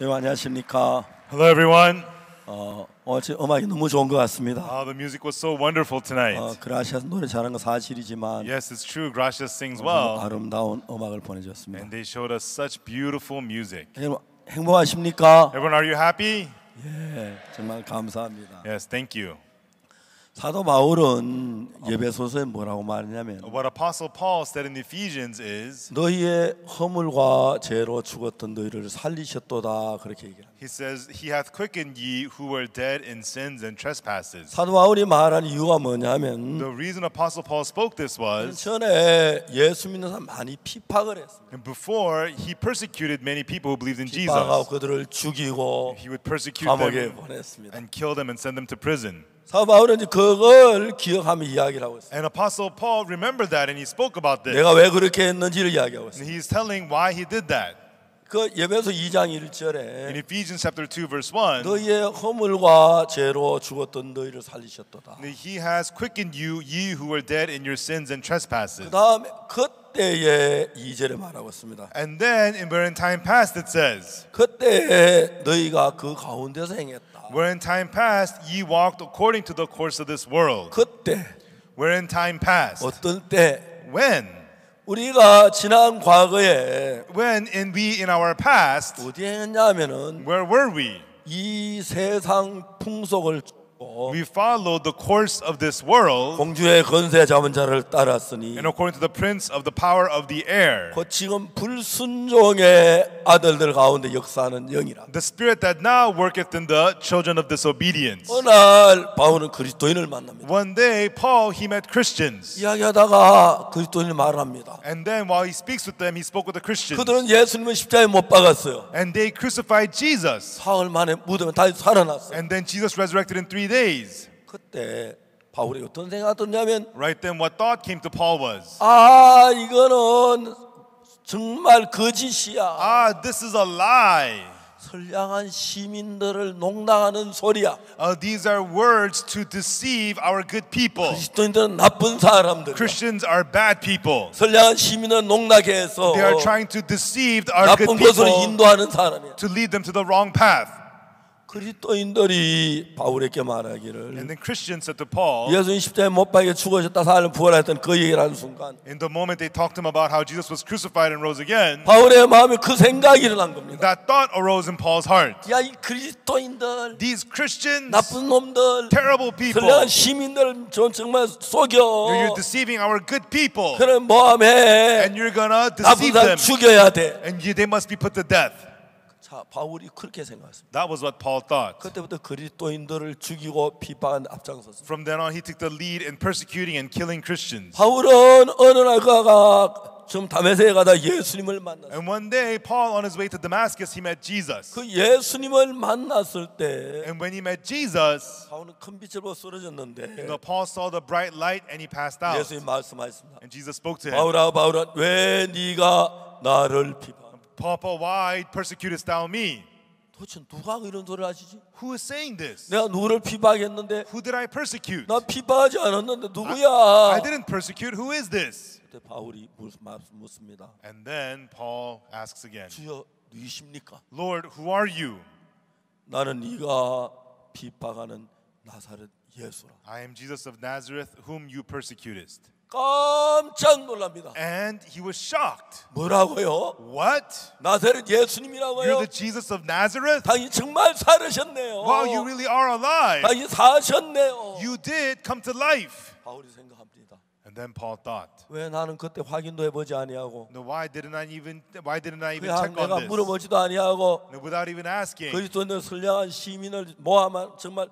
여러분 안녕하십니까? Hello, everyone. 오늘 음악이 너무 좋은 것 같습니다. The music was so wonderful tonight. 그라시아스 노래 잘하는 건 사실이지만 Yes, it's true. Gracias sings 너무 well, 아름다운 음악을 보내줬습니다. and they showed us such beautiful music. 여러분 행복하십니까? Everyone, are you happy? 예, 정말 감사합니다. Yes, thank you. 사도 바울은 예배소서에 뭐라고 말하냐면 What Apostle Paul said in Ephesians is, 너희의 허물과 죄로 죽었던 너희를 살리셨도다 그렇게 얘기합니다. he says, He hath quickened ye who were dead in sins and trespasses. 사도 바울이 말한 이유가 뭐냐면 The reason Apostle Paul spoke this was, 전에 예수 믿는 사람 많이 피박을 했습니다. and before he persecuted many people who believed in 피박하고 Jesus. 그들을 죽이고 He would persecute 감옥에 them 보냈습니다. and kill them and send them to prison. 사도 바울은 이제 그걸 기억하며 이야기를 하고 있어요. And Apostle Paul remembered that, and he spoke about this. 내가 왜 그렇게 했는지를 이야기하고 And 있어요. he's telling why he did that. 그 예배소 2장 In 1절에 Ephesians chapter 2 verse 1, 너희의 허물과 죄로 죽었던 너희를 살리셨도다. he has quickened you, ye who were dead in your sins and trespasses. 그 다음에 그때에 2절에 말하고 있습니다. And then in where in time past it says, 그때에 너희가 그 가운데서 행했다. where in time past ye walked according to the course of this world. 그때 Where in time past, 어떤 때 when 우리가 지난 과거에 in our past, 어디에 했냐면은 where were we? 이 세상 풍속을 쫓고 We followed the course of this world 공주의 권세 잡은 자를 따랐으니 and according to the prince of the power of the air, 그 지금 불순종의 아들들 가운데 역사하는 영이라. the spirit that now worketh in the children of disobedience. 어느 날 바울은 그리스도인을 만납니다. One day, Paul, he met Christians. 이야기하다가 그리스도인을 말합니다. And then while he speaks with them, he spoke with the Christians. 그들은 예수님을 십자가에 못 박았어요. And they crucified Jesus. 사흘 만에 무덤에 다시 살아났어요. And then Jesus resurrected in 3 days. 그때 바울이 어떤 생각이 들냐면 Right then, what thought came to Paul was, 이거는 정말 거짓이야. this is a lie. 선량한 시민들을 농락하는 소리야. These are words to deceive our good people. 그리스도인들은 나쁜 사람들. Christians are bad people. 선량한 시민은 농락해 해서 They are trying to deceive our good 나쁜 곳으로 people 인도하는 사람이야. to lead them to the wrong path. 그리스도인들이 바울에게 말하기를 And then Christians said to Paul, 예수님 십자가에 못 박혀 죽으셨다 살을 부활했던 그 얘기를 하는 순간 in the moment they talked to him about how Jesus was crucified and rose again, 바울의 마음에 그 생각이 일어난 겁니다. that thought arose in Paul's heart. 야, 이 그리스도인들 These Christians, 나쁜 놈들 terrible people, 선량한 시민들 정말 속여. you're deceiving our good people, 그래 모함해. and you're gonna 나쁜 deceive 사람 them, 죽여야 돼. and they must be put to death. 자, 바울이 그렇게 생각했습니다. That was what Paul thought. 그때부터 그리스도인들을 죽이고 비방한 앞장섰습니다. From then on, he took the lead in persecuting and killing Christians. 바울은 어느 날 그가 좀 다메섹에 가다 예수님을 만났어요. And one day, Paul, on his way to Damascus, he met Jesus. 그 예수님을 만났을 때 And when he met Jesus, 바울은 큰 빛을 보고 쓰러졌는데 Paul saw the bright light and he passed out. 예수님 말씀하셨습니다. And Jesus spoke to him. 바울아 바울아 왜 네가 나를 비방? Paul, why persecutest thou me? 도대체 누가 이런 소리를 하시지? Who is saying this? 내가 누구를 비방했는데 Who did I persecute? 나 비방하지 않았는데 I 누구야? didn't persecute. Who is this? 그때 바울이 묻습니다. And then Paul asks again, 주여 누구십니까? Lord, who are you? 나는 네가 비방하는 나사렛 예수라. I am Jesus of Nazareth, whom you persecutest. 깜짝 놀랍니다. And he was shocked. 뭐라고요? What? 나사렛 You're 예수님이라고요? the Jesus of Nazareth? 당신 정말 살으셨네요. Wow, you really are alive. 당신 사셨네요. You did come to life. 바울이 생각합니다. And then Paul thought, 왜 나는 그때 확인도 해보지 아니하고 no, why didn't I even 왜 check 내가 on this? 물어보지도 아니하고 No, without even asking. 그리스도인들 선량한 시민을 모함한 정말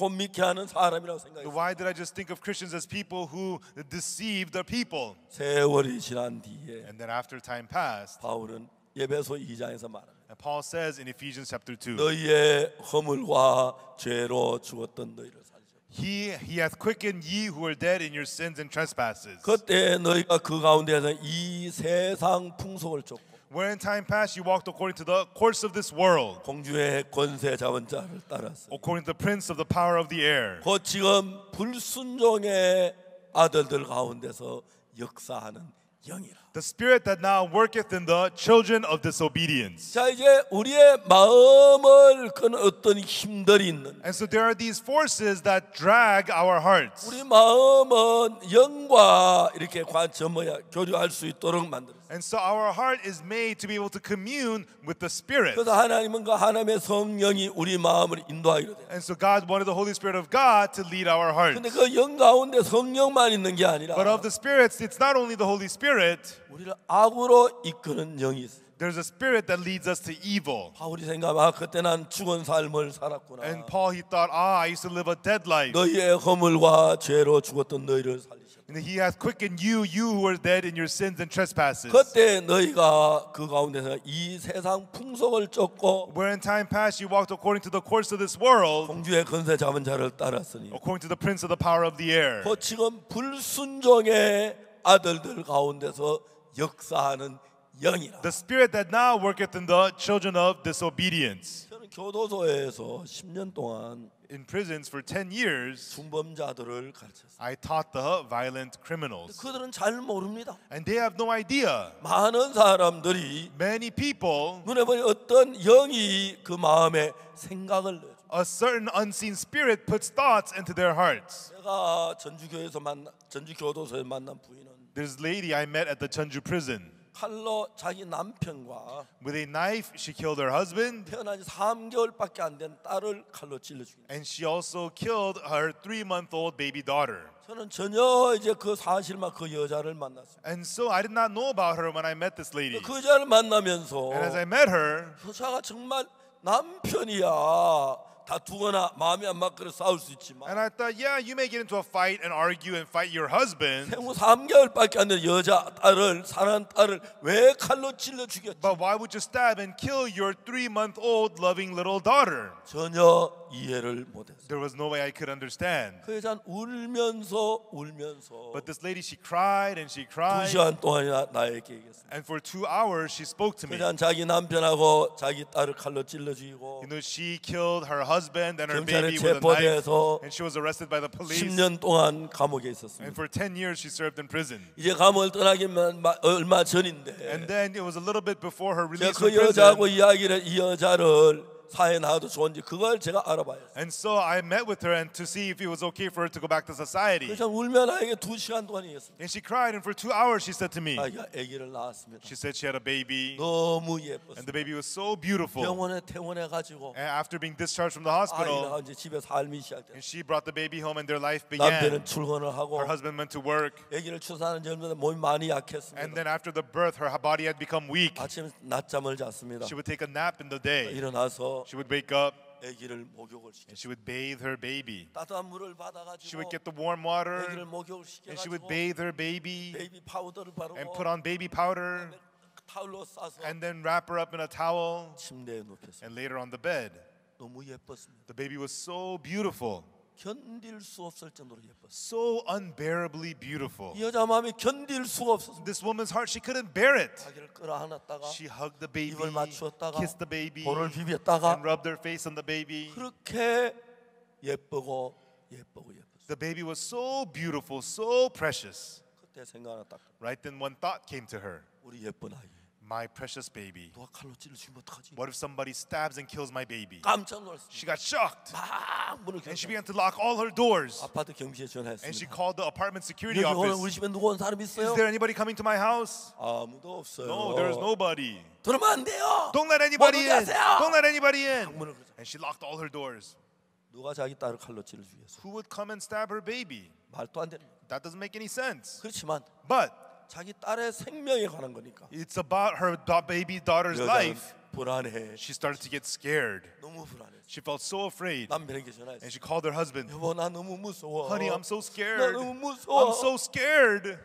혼미케 하는 사람이라고 생각했어요. Why did I just think of Christians as people who deceive the people? 세월이 지난 뒤에 And then after time passed, 바울은 예배소 2장에서 말합니다. and Paul says in Ephesians chapter 2, 너희의 허물과 죄로 죽었던 너희를 살리셨다. He hath quickened ye who were dead in your sins and trespasses. 그때 너희가 그 가운데서 이 세상 풍속을 쫓고 Where in time past you walked according to the course of this world, 공주의 권세 잡은 자를 따랐어요. according to the prince of the power of the air. 곧 지금 불순종의 아들들 가운데서 역사하는 영이라. The spirit that now worketh in the children of disobedience. 자, 이제 우리의 마음을 끄는 어떤 힘들이 있는, And so there are these forces that drag our hearts. 우리 마음은 영과 이렇게 교류할 수 있도록 만들었어요. And so our heart is made to be able to commune with the Spirit. 그래서 하나님은 그 하나님의 성령이 우리 마음을 인도하기로 돼요. And so God wanted the Holy Spirit of God to lead our hearts. 근데 그 영 가운데 성령만 있는 게 아니라 But of the spirits, it's not only the Holy Spirit, 우리를 악으로 이끄는 영이 있어요. there's a spirit that leads us to evil. 바울이 생각하면 그때 난 죽은 삶을 살았구나. And Paul, he thought, I used to live a dead life. 너희의 허물과 죄로 죽었던 너희를 살리셨다. And he hath quickened you who were dead in your sins and trespasses. 그때 너희가 그 가운데서 이 세상 풍속을 쫓고 Where in time past you walked according to the course of this world, 공주의 권세 잡은 자를 따랐으니 according to the prince of the power of the air. 그 지금 불순종의 아들들 가운데서 역사하는 영이라. The spirit that now worketh in the children of disobedience. 저는 교도소에서 10년 동안 In prisons for 10 years, 중범자들을 가르쳤어요. I taught the violent criminals. 그들은 잘 모릅니다. And they have no idea. 많은 사람들이 Many people, 눈에 보니 어떤 영이 그 마음에 생각을 내요. a certain unseen spirit puts thoughts into their hearts. 제가 전주 교도소에 만난 부인은 There's a lady I met at the Jeonju prison. 칼로 자기 남편과 With a knife, she killed her husband, 태어난 지 3개월밖에 안 된 딸을 칼로 찔러 죽였어요. and she also killed her 3-month-old baby daughter. 저는 전혀 이제 그 사실만 그 여자를 만났어요. And so I did not know about her when I met this lady. 그 여자를 만나면서 And as I met her, 여자가 정말 남편이야. 다투거나 마음이 안 맞거나 싸울 수 있지만 and I thought, yeah, you may get into a fight and argue and fight your husband, 생후 3개월밖에 안 된 여자 딸을 사랑하는 딸을 왜 칼로 찔러 죽였지? but why would you stab and kill your 3-month-old loving little daughter? 전혀 이해를 못했어요. There was no way I could understand. 그 여자는 울면서 But this lady, she cried and she 2시간 cried, 동안이나 나에게 얘기했어요. and for 2 hours she spoke to 그 me. 여자는 자기 남편하고 자기 딸을 칼로 찔러 죽이고 You know, she killed her husband and her 경찰에 baby with a knife, 체포돼서 and she was arrested by the police. 10년 동안 감옥에 있었습니다. And for 10 years she served in prison. 이제 감옥을 떠나기만 얼마 전인데 And then it was a little bit before her 제가 release 그 from 여자하고 prison. 이 여자를 사회에 나와도 좋은지 그걸 제가 알아봐요. And so I met with her and to see if it was okay for her to go back to society. 그래서 울면 나에게 2시간 동안 얘기했습니다. And she cried, and for 2 hours she said to me, 자기가 아기를 낳았습니다. she said she had a baby, 너무 and 예뻤어요. the baby was so beautiful. 병원에 퇴원해가지고 And after being discharged from the 아이가 hospital, 이제 집에 삶이 시작됐어요. and she brought the baby home and their life began. 남편은 출근을 하고 Her husband went to work, 아기를 출산하는 전에 몸이 많이 and 약했습니다. then after the birth, her body had become weak. 아침에 낮잠을 잤습니다. She would take a nap in the day. 일어나서 She would wake up 아기를 목욕을 and 시켰어요. she would bathe her baby. 따뜻한 물을 She 받아가지고 would get the warm water 아기를 목욕을 and she would 시켜가지고 bathe her baby 베이비 파우더를 and 바르고 put on baby powder 타올로 싸서 and then wrap her up in a towel 침대에 눕혔어요. and lay her on the bed. 너무 예뻤습니다. The baby was so beautiful, 견딜 수 없을 정도로 예뻤어요. so unbearably beautiful. 이 여자 마음이 견딜 수가 없었어요. This woman's heart, she couldn't bear it. 자기를 끌어안았다가 She hugged the baby, 입을 맞추었다가 kissed the baby, 볼을 비볐다가 and rubbed her face on the baby. 그렇게 예쁘고 예뻤어요. The baby was so beautiful, so precious. 그때 생각 하나 딱 Right then, one thought came to her. 우리 예쁜 아이 My precious baby. 누가 칼로 찔러 죽이면 어떡하지? What if somebody stabs and kills my baby? 깜짝 놀랐어요. She got shocked, 막 문을 and she 켰어요. began to lock all her doors. 아파트 경비에 And she 전화했습니다. called the apartment security 여기 오늘 우리 office. 집에 누구 온 사람 Is 있어요? there anybody coming to my house? 아무도 없어요. No, there is nobody. 들으면 안 돼요. Don't let anybody 모두 in. 가세요. Don't let anybody in. 문을 그러자. And she locked all her doors. 누가 자기 딸을 칼로 찔러 죽였어? Who would come and stab her baby? 말도 안 되는. That doesn't make any sense. 그렇지만 But 자기 딸의 생명에 관한 거니까. it's about her baby daughter's 여자는 life. 불안해. She started to get scared. 너무 불안해. She felt so afraid. 남편에게 전화했어. And she called her husband. 여보 나 너무 무서워. Honey, I'm so 나 scared. 너무 무서워. I'm so scared.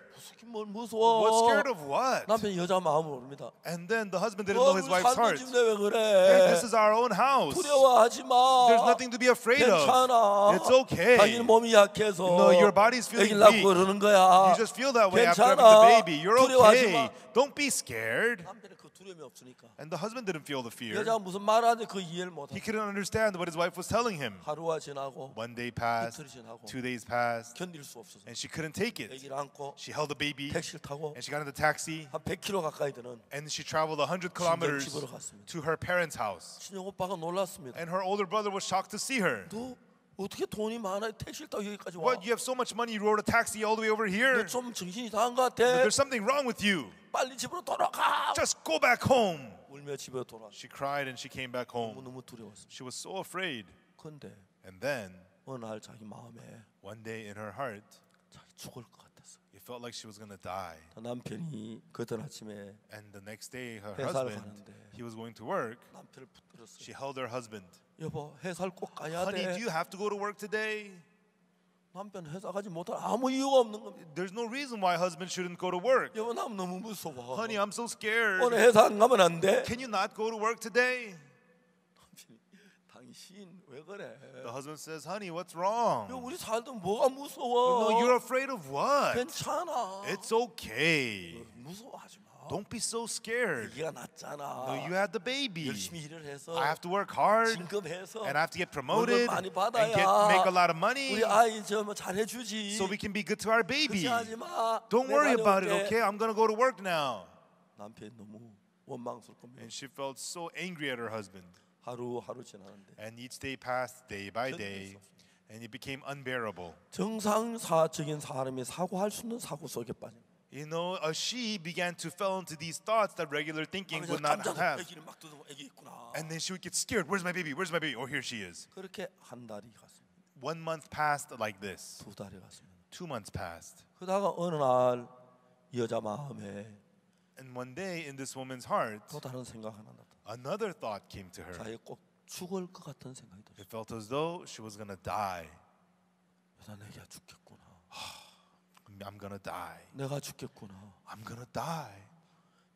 뭘 무서워? What scared of what? 남편이 여자 마음을 모릅니다. And then the husband didn't know his wife's 살던 heart. 집에 왜 그래? Hey, this is our own house. 두려워하지 마. There's nothing to be afraid of. 괜찮아. It's okay. 자기는 몸이 약해서 No, your body's feeling 애기 낳고 weak. 그러는 거야. You just feel that way after 괜찮아. having the baby. You're 두려워하지 okay. 마. Don't be scared. 남편이 그 두려움이 없으니까. And the husband didn't feel the fear. 여자가 무슨 말하는지 그 이해를 못 He 하고 couldn't understand what his wife was telling him. 하루가 지나고 One day passed, 이틀이 지나고 2 days passed, 견딜 수 없어서 and she couldn't take it. 아기를 안고 She held the baby, 택시를 타고 and she got in the taxi, 한 100km 가까이 되는 and she traveled 100 kilometers 집으로 갔습니다. to her parents' house. 친정 오빠가 놀랐습니다. And her older brother was shocked to see her. 너 어떻게 돈이 많아 택시를 타고 여기까지 와? What, you have so much money, you rode a taxi all the way over here? 너 좀 정신이 이상한 것 같아. There's something wrong with you. 빨리 집으로 돌아가. Just go back home. 울며 집에 돌아가. She cried and she came back home. 너무 두려웠어. She was so afraid. 근데 And then, 어느 날 자기 마음에 one day in her heart, 자기 죽을 것 같았어. it felt like she was going to die. 남편이 그날 아침에 And the next day, her 회사를 husband, 가는데 he was going to work. 남편을 붙들었어. She held her husband. 여보 회사를 꼭 가야 Honey, do 돼. you have to go to work today? 남편 회사 가지 못할 아무 이유가 없는 겁니다. There's no reason why husband shouldn't go to work. 여보 나 너무 무서워. Honey, I'm so scared. 오늘 회사 안 가면 안 돼? Can you not go to work today? 당신 왜 그래? The husband says, honey, what's 야, wrong? 우리 살도 뭐가 No, 무서워? you're afraid of what? 괜찮아. It's okay. 무서워하지 마. Don't be so scared. 얘기가 낫잖아. No, you had the baby. 열심히 일을 해서 I have to work hard 진급해서 and I have to get promoted 월급 많이 and 받아야 make a lot of money 우리 아이 저뭐 잘해주지. so we can be good to our baby. 걱정하지 마. Don't 내가 worry about it, 다녀올게. okay? I'm going to go to work now. 남편이 너무 원망스러울 겁니다. And she felt so angry at her husband. 하루 지나는데 And each day passed day by day and it became unbearable. 정상사적인 사람이 사고할 수 있는 사고 속에 빠진. You know, she began to fall into these thoughts that regular thinking would not 깜짝 have. 아기를 막 뜯어 아기 있구나. And then she would get scared. Where's my baby? Where's my baby? Oh, here she is. 그렇게 한 달이 갔습니다. 1 month passed like this. 두 달이 갔습니다. 2 months passed. 그러다가 어느 날 여자 마음에 And one day in this woman's heart, 또 다른 생각 하나 났다. another thought came to her. 자기 꼭 죽을 것 같은 생각이 들었어. It felt as though she was going to die. 여자 내가 죽겠구나. I'm going to die. 내가 죽겠구나. I'm going to die.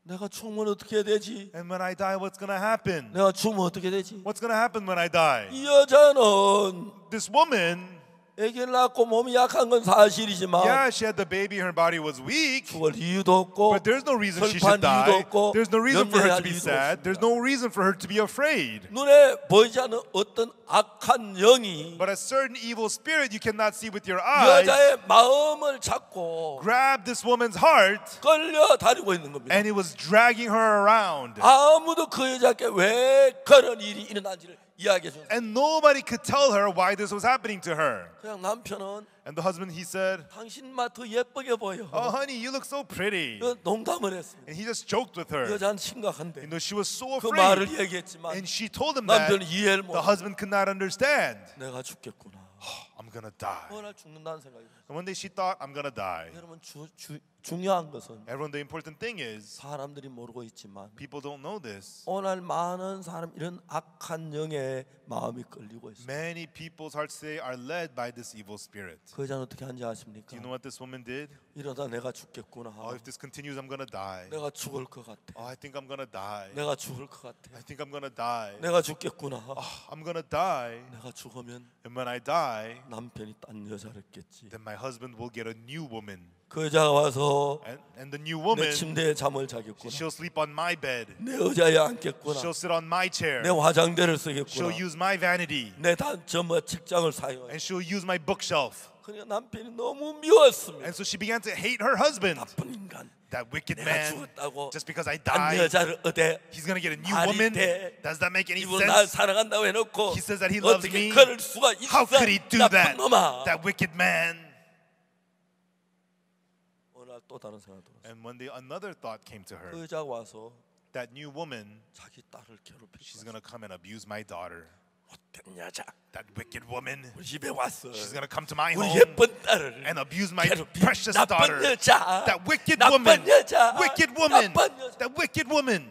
내가 죽으면 어떻게 해야 되지? And when I die, what's going to happen? 내가 죽으면 어떻게 되지? What's going to happen when I die? 이 여자는 This woman, 아기를 낳고 몸이 약한 건 사실이지만 yeah, she had the baby, her body was weak, 죽을 이유도 없고 but there's no reason she 슬픈 should 이유도 die. 없고 There's no reason for her to 염려할 be 이유도 sad. There's 없습니다. no reason for her to be afraid. 눈에 보이지 않는 어떤 악한 영이 But a certain evil spirit you cannot see with your eyes 여자의 마음을 잡고 grabbed this woman's heart 끌려 다니고 있는 겁니다. and it was dragging her around. 아무도 그 여자께 왜 그런 일이 일어난지를 이야기해 준. And nobody could tell her why this was happening to her. 그냥 남편은 And the husband, he said, 당신만 더 예쁘게 보여. oh, honey, you look so pretty. 그 농담을 했습니다. And he just joked with her. 여자는 심각한데 You know, she was so 그 말을 afraid. 얘기했지만 And she told him that 남편은 이해를 못. the husband could not understand. 내가 죽겠구나. I'm going to die. 어느 날 죽는다는 생각이 들어요. And one day she thought, I'm going to die. 여러분 중요한 것은 Everyone, the important thing is, 사람들이 모르고 있지만 people don't know this. 오늘 많은 사람 이런 악한 영의 마음이 끌리고 있어요. Many people's hearts today are led by this evil spirit. 그 여자는 어떻게 하는지 아십니까? Do you know what this woman did? 이러다 내가 죽겠구나. Oh, if this continues, I'm going to die. 내가 죽을 것 같아. Oh, I think I'm going to die. 내가 죽을 것 같아. I think I'm going to die. 내가 죽겠구나. I'm going to die. 내가 죽으면 And when I die, 남편이 딴 여자를 겠지. then my husband will get a new woman. 그 여자가 와서 And the new 내 woman, 침대에 잠을 자겠구나. she'll sleep on my bed. 내 의자에 앉겠구나. She'll sit on my chair. 내 화장대를 She'll 쓰겠구나. use my vanity. 내 책장을 사용해. And she'll use my bookshelf. 그러니까 남편이 너무 미웠습니다. And so she began to hate her husband. 나쁜 인간. That wicked 내가 man, 죽었다고 just because I 딴 died, 여자를 얻에 he's going to get a new 말이 woman. 돼. Does that make any 이분 날 sense? 사랑한다고 해놓고 He says that he loves 어떻게 me. 그럴 수가 있어? How could he do 나쁜 that? 놈아. That wicked man. 어느 날 또 다른 생각 들었어. And one day another thought came to 그 her. 여자가 와서 That new woman, 자기 딸을 괴롭힐 she's 거야. going to come and abuse my daughter. 못된 여자. That wicked woman, 우리 집에 왔어. she's going to come to my 우리 home 예쁜 딸을 and abuse my 괴롭힌 precious 나쁜 daughter. 여자. That wicked 나쁜 woman, 여자. wicked woman, 나쁜 여자. that wicked woman.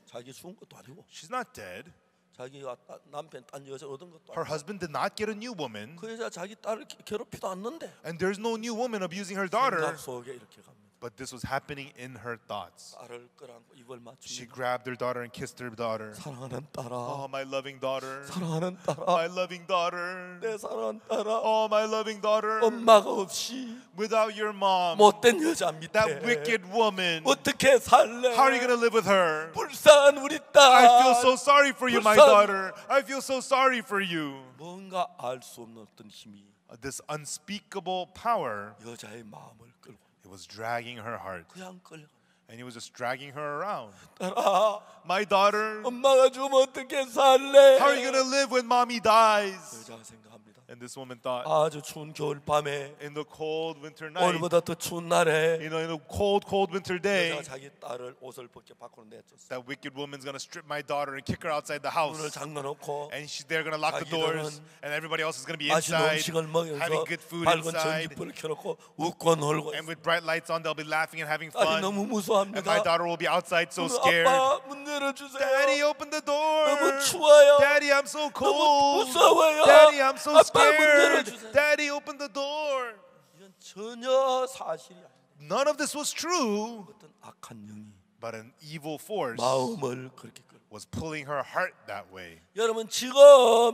자기 죽은 것도 아니고 She's not dead. 자기가 남편 딴 여자 얻은 것도 Her 아니고 husband did not get a new woman. 그 여자 자기 딸을 괴롭히도 않는데 And there's no new woman abusing her daughter. 생각 속에 이렇게 갑니다. But this was happening in her thoughts. 딸을 끌어안고 입을 She 맞춥니다. grabbed her daughter and kissed her daughter. 사랑하는 Oh, 딸아, my loving daughter. 사랑하는 딸아, My loving daughter. 내 사랑하는 딸아, Oh, my loving daughter. 엄마가 없이 Without your mom, 못된 여자 밑에 that wicked woman, 어떻게 살래? how are you going to live with her? 불쌍한 우리 딸. I feel so sorry for you, my 불쌍- daughter. I feel so sorry for you. 뭔가 알 수 없는 어떤 힘이 This unspeakable power, 여자의 마음을 끌고 it was dragging her heart. 그냥 끌려. And it was just dragging her around. 딸아, My daughter, 엄마가 죽으면 어떻게 살래? how are you going to live when mommy dies? 여자가 생각합니다. And this woman thought, 아주 추운 겨울 밤에 in the cold winter night, 오늘보다 더 추운 날에 in a cold winter day, 여자가 자기 딸을 옷을 벗겨 밖으로 내줬어. that wicked woman's going to strip my daughter and kick her outside the 문을 house. 잠궈놓고 And they're going to lock the doors, and everybody else is going to be 맛있는 inside, 음식을 having 먹여서 good food 밝은 inside. 전기불을 켜놓고 웃고 놀고 And with bright lights on, they'll be laughing and having 딸이 fun. 너무 And my 무서워합니다. daughter will be outside so 오늘 scared. 아빠 문 열어주세요. Daddy, open the door. 너무 추워요. Daddy, I'm so 너무 cold. 무서워요. Daddy, I'm so 아빠 문 scared. 열어주세요. Daddy, open the door. 이건 전혀 사실이 아니다. None of this was true, 어떤 악한 영이 but an evil force 마음을 그렇게 끌고. was pulling her heart that way. 여러분 지금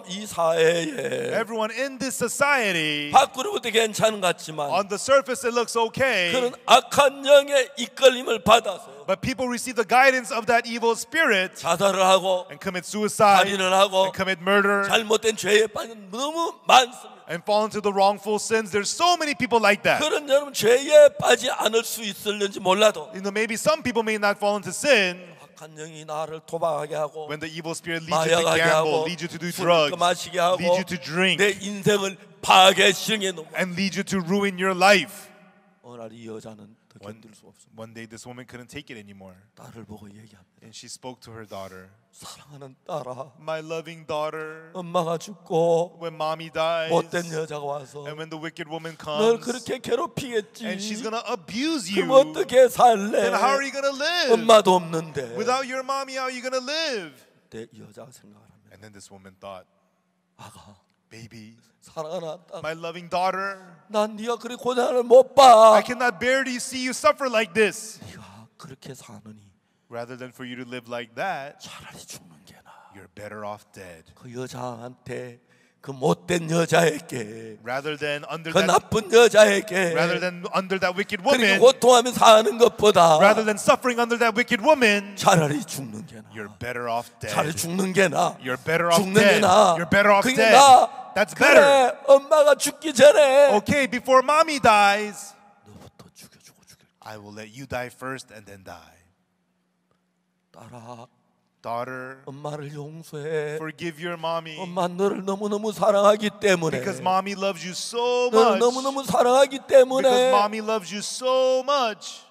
이 사회에 Everyone in this society, 밖으로부터 괜찮은 것 같지만 on the surface it looks okay, 그런 악한 영의 이끌림을 받아서 but people receive the guidance of that evil spirit 자살을 하고 and commit suicide 살인을 하고 and commit murder 잘못된 죄에 빠진 너무 많습니다. and fall into the wrongful sins. There's so many people like that. 그런 여러분 죄에 빠지 않을 수 있을는지 몰라도 You know, maybe some people may not fall into sin 악한 영이 나를 도박하게 하고 when the evil spirit leads you to 마약하게 gamble, 하고 leads you to do 술을 drugs, 마시게 하고 leads you to drink, 내 인생을 파괴시키게 놓고 and leads you to ruin your life. 어느 날 이 여자는 더 견딜 수 없습니다. One day this woman couldn't take it anymore, 딸을 보고 얘기합니다. and she spoke to her daughter. 사랑하는 딸아, My loving daughter, 엄마가 죽고 when mommy dies, 못된 여자가 와서 and when the wicked woman 널 comes, 그렇게 괴롭히겠지. and she's gonna abuse you, 그럼 어떻게 살래? then how are you gonna live? 엄마도 없는데. Without your mommy, how are you gonna live? 내 여자가 생각을 합니다. And then this woman thought, 아가, baby, 사랑하는 딸, my loving daughter, 난 네가 그리 고난을 못 봐. I cannot bear to see you suffer like this. 네가 그렇게 사느니 Rather than for you to live like that, 차라리 죽는 게 나아. you're better off dead. 그 여자한테, 그 못된 여자에게, Rather than under 그 that, 나쁜 여자에게 rather than under that wicked 그렇게 woman, 고통하며 사는 것보다 rather than suffering under that wicked woman, 차라리 죽는 게 나아. you're better off 차라리 dead. 죽는 게 나아. You're better off 죽는 게 dead. 나아. You're better off 그게 dead. 나아. That's better. 그래, 엄마가 죽기 전에 Okay, before mommy dies, 너부터 죽여주고 죽일. I will let you die first and then die. 딸아, Daughter, 엄마를 용서해. forgive your mommy 엄마 너를 너무너무 사랑하기 때문에. because mommy loves you so 너를 much. 너무너무 사랑하기 Because 때문에 mommy loves you so much.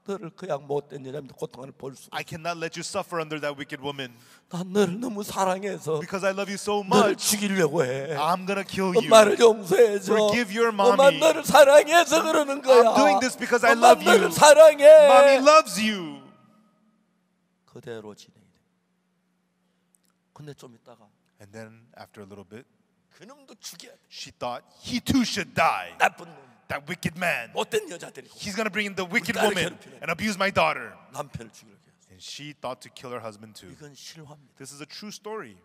너를 그냥 못된 여자한테 고통을 볼 수. I cannot let you suffer under that wicked woman 난 너를 너무 사랑해서 because I love you so 너를 much. 죽이려고 해. I'm gonna kill you. 엄마를 용서해줘. Forgive your 엄마 mommy. 너를 사랑해서 그러는 거야. I'm doing this because I 엄마 love 너를 you. 사랑해. Mommy loves you. 그대로 진행이 돼. 근데 좀 있다가 And then after a little bit, 그놈도 죽여야 돼. she thought he too should die. 나쁜 놈. That wicked man. 못된 여자들이 He's gonna bring in the wicked 딸을 woman 괴롭히네. and abuse my daughter. 남편을 죽이려고 했어. And she thought to kill her husband too. 이건 실화입니다. This is a true story.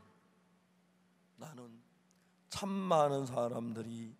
나는 참 많은 사람들이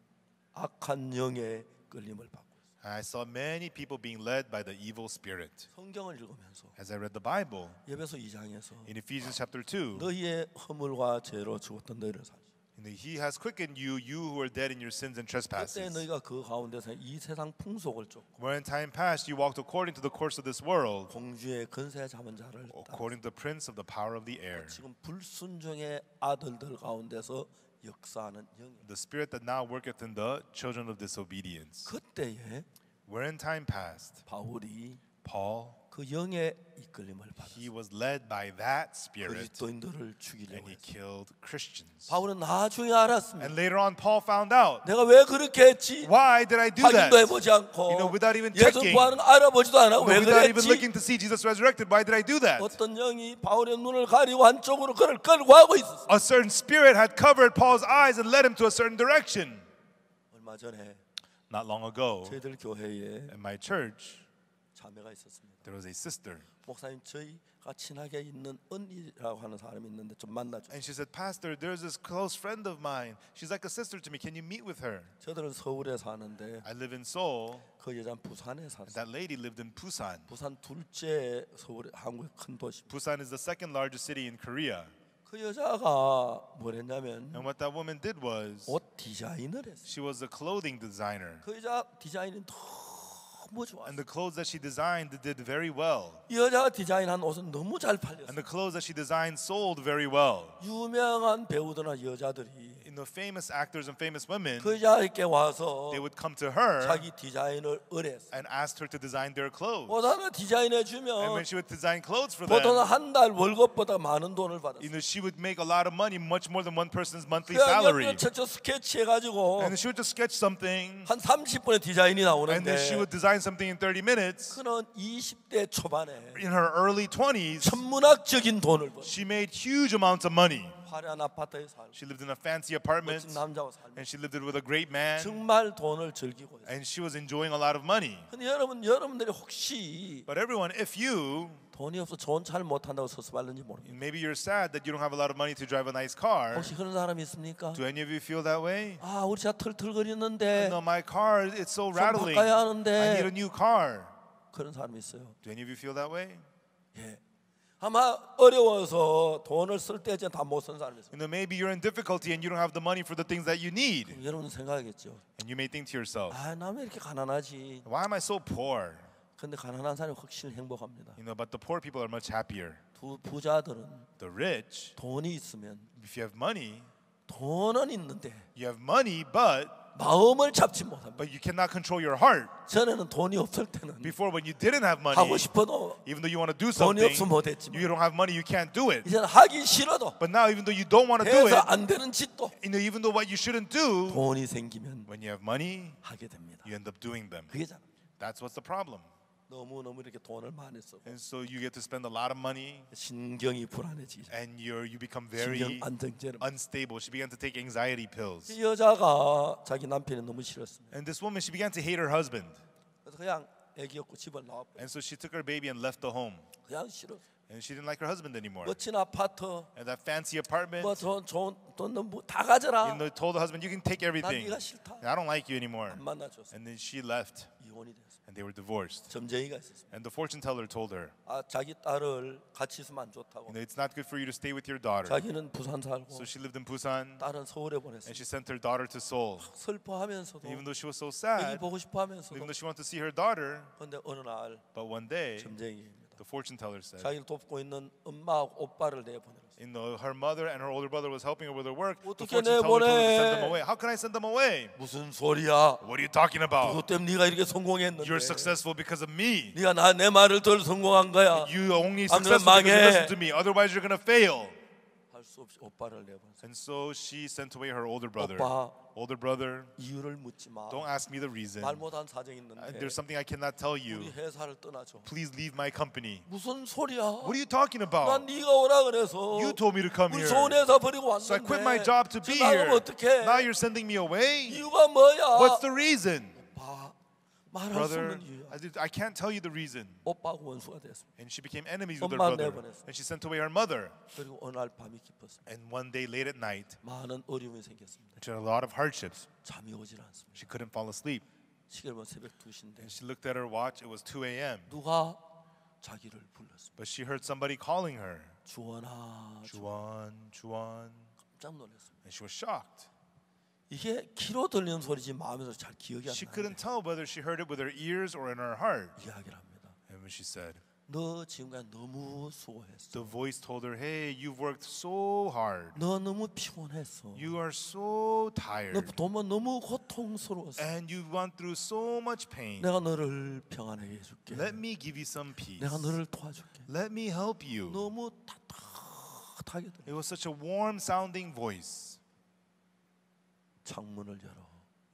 악한 영의 끌림을 받고 있어요. I saw many people being led by the evil spirit. 성경을 읽으면서 As I read the Bible, 예배서 2장에서 in Ephesians chapter 2, 너희의 허물과 죄로 죽었던 너희를 살리시. He has quickened you, you who were dead in your sins and 그때 trespasses. 너희가 그 가운데서 이 세상 풍속을 쫓고 Where in time past you walked according to the course of this world, 공주의 근세 잡은 자를 따라 according to the prince of the power of the air, 지금 불순종의 아들들 가운데서 역사하는 영이. the spirit that now worketh in the children of disobedience. 그때에 Where in time past, 바울이 Paul, 그 영의 이끌림을 he 받았어요. was led by that spirit 그리스도인들을 and 죽이려고 he 했어요. killed Christians. 바울은 나중에 알았습니다. And later on, Paul found out, 내가 왜 그렇게 했지? why did I do 확인도 that? 해보지 않고 You know, without even 예수 checking, 부활은 알아보지도 않았고 왜 without even 그랬지? looking to see Jesus resurrected, why did I do that? 어떤 영이 바울의 눈을 가리고 한쪽으로 그를 끌고 가고 있었어요. A certain spirit had covered Paul's eyes and led him to a certain direction. 얼마 전에 Not long ago, 저희들 교회에 in my church, 자매가 있었습니다. There was a sister. 목사님, 저희가 친하게 있는 언니라고 하는 사람이 있는데 좀 만나주세요. And she said, Pastor, there's this close friend of mine. She's like a sister to me. Can you meet with her? 저들은 서울에 사는데 I live in Seoul. 그 여자는 부산에 And 살았어요. that lady lived in Busan. 부산 둘째 서울 한국의 큰 도시. Busan is the second largest city in Korea. 그 여자가 뭘 했냐면 And what that woman did was 옷 디자인을 했어요. she was a clothing designer. 그 여자 디자인이 너무 좋았어요. And the clothes that she designed did very well. 이 여자가 디자인한 옷은 너무 잘 팔렸어요. And the clothes that she designed sold very well. 유명한 배우들이나 여자들이 You know, famous actors and famous women, 그 여자에게 와서 they would come to her 자기 디자인을 의뢰했어요. and asked her to design their clothes. 옷 하나 디자인해 And 주면 when she would design clothes for 보통 them, 한 달 월급보다 많은 돈을 받았어요. you know, she would make a lot of money, much more than one person's monthly 그냥 salary. 저 스케치 해가지고 And she would just sketch something, 한 30분의 디자인이 and then she 나오는데 would design something in 30 minutes. 그는 20대 초반에 In her early 20s, 천문학적인 돈을 벌어. she made huge amounts of money. 화려한 아파트에 살고 She lived in a fancy apartment, 멋진 남자와 살고 and she lived it with a great man, 정말 돈을 즐기고 있어요. and she was enjoying a lot of money. 근데 여러분들이 혹시 But everyone, if you, 돈이 없어 좋은 차를 못 탄다고 섭섭할는지 모르겠어요. maybe you're sad that you don't have a lot of money to drive a nice car. 혹시 그런 사람이 있습니까? Do any of you feel that way? 아, 우리 차 털털거리는데 No, my car, it's so 좀 rattling. 바꿔야 I need a 하는데 new car. 그런 사람이 있어요. Do any of you feel that way? 예. 아마 어려워서 돈을 쓸 때 다 못 쓴 사람이 있어요. You know, maybe you're in difficulty and you don't have the money for the things that you need. 여러분 생각하겠죠. And you may think to yourself, 아, 나 왜 이렇게 가난하지? why am I so poor? 근데 가난한 사람이 훨씬 행복합니다. You know, but the poor people are much happier. 두 부자들은 The rich, 돈이 있으면 if you have money, 돈은 있는데 you have money, but 마음을 잡지 못합니다. you cannot control your heart. 전에는 돈이 없을 때는 Before, when you didn't have money, 하고 싶어도 even though you want to do 돈이 something, 없으면 못했지만 you don't have money, you can't do it. 이제는 하기 싫어도 But now, even though you don't want to do 해서 it, 안 되는 짓도 you know, even though what you shouldn't do, 돈이 생기면 when you have money, 하게 됩니다. you end up doing them. 그게잖아. That's what's the problem. 너무 이렇게 돈을 많이 쓰고 And so you get to spend a lot of money, 신경이 불안해지죠. and you become 신경 very 안정제를. unstable. She began to take anxiety pills. 이 여자가 자기 남편이 너무 싫었습니다. And this woman, she began to hate her husband. 그래서 그냥 애기 없고 집을 나와버려. And so she took her baby and left the home. 그냥 싫어. And she didn't like her husband anymore. 멋진 아파트, And that fancy apartment, 뭐 좋은 돈다 가져라. you know, told the husband, you can take 난 everything. 네가 싫다. I don't like you anymore. 안 만나줬어. And then she left, 이혼이 됐어. and they were divorced. 점쟁이가 있었어. And the fortune teller told her, 아, 자기 딸을 같이 있으면 안 좋다고. you know, it's not good for you to stay with your daughter. 자기는 부산 살고 So she lived in Busan, 딸은 서울에 보냈어. and she sent her daughter to Seoul. 슬퍼하면서도 Even though she was so 애기 sad, 보고 싶어하면서도. even though she wanted to see her daughter, 근데 어느 날 but one day, 점쟁이입니다. the fortune teller said, 자기를 돕고 있는 엄마하고 오빠를 내보내었어요. you know, her mother and her older brother was helping her with her work. The 어떻게 fortune teller told her to send them 내보내? away. How can I send them away? 무슨 소리야? What are you talking about? 그것 때문에 네가 이렇게 성공했는데. You're successful because of me. 네가 내 말을 덜 성공한 거야. You only 안 그러면 successful because you 망해. listen to me. Otherwise, you're gonna fail. 할 수 없이 오빠를 내보냈어요. And so she sent away her older brother. 오빠, Older brother, 이유를 묻지 마. don't ask me the reason. 말 못한 사정이 있는데 There's something I cannot tell 우리 you. 회사를 떠나줘. Please leave my company. 무슨 소리야? What are you talking 난 about? 네가 오라 그래서 You told me to come 우리 here. 좋은 회사 버리고 So I 왔는데 quit my job to be 지금 나가면 here. 어떡해? Now you're sending me away? 이유가 뭐야? What's the reason? 오빠, 말할 수 Brother, 없는 이유야. I can't tell you the reason. 오빠하고 원수가 됐습니다. And she became enemies with her 엄마 brother. 내보냈어. And she sent away her mother. 그리고 어느 날 밤이 깊었습니다. And one day late at night, 많은 어려움이 생겼습니다. she had a lot of hardships. 잠이 오질 않습니다. She couldn't fall asleep. 시계를 보면 새벽 2시인데 And she looked at her watch. It was 2 a.m. 누가 자기를 불렀습니다. But she heard somebody calling her. 주원아, Juan, Juan. 깜짝 놀랐습니다. And she was shocked. 이게 귀로 들리는 소리지 마음에서 잘 기억이 안 She 나는데 couldn't tell whether she heard it with her ears or in her heart. 이야기를 합니다. And when she said, 너 지금까지 너무 수고했어. the voice told her, hey, you've worked so hard. 너 너무 피곤했어. You are so 너 tired. 도만 너무 고통스러웠어. And you've gone through so much pain. 내가 너를 평안하게 해줄게. Let me give you some peace. 내가 너를 도와줄게. Let me help you. 너무 따뜻하게 들려. It was such a warm sounding voice. 창문을 열어.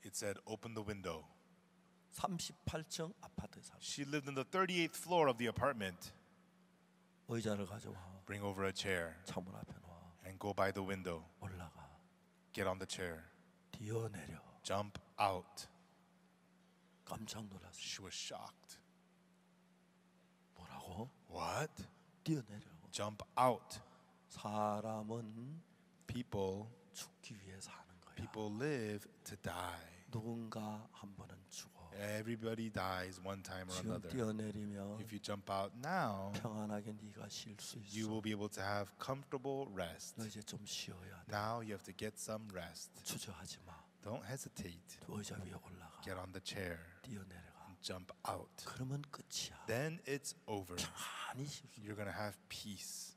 It said, open the window. 38층 아파트에 살고 She lived in the 38th floor of the apartment. 의자를 가져와. Bring over a chair 창문 앞에 놔. and go by the window. 올라가. Get on the chair. 뛰어내려. Jump out. 깜짝 놀랐어. She was shocked. What? 뛰어내려고. Jump out. 사람은 People 죽기 위해 사는 거야. people live to die. 누군가 한 번은 죽어. Everybody dies one time or 지금 another. 뛰어내리면 If you jump out now, 평안하게 네가 쉴 수 you 있어. will be able to have comfortable rest. 너 이제 좀 쉬어야 돼. Now you have to get some rest. 주저하지 마. Don't hesitate. 의자 위에 올라가. Get on the chair 뛰어내려가. and jump out. 그러면 끝이야. Then it's over. 편안히 쉴 수. You're going to have peace.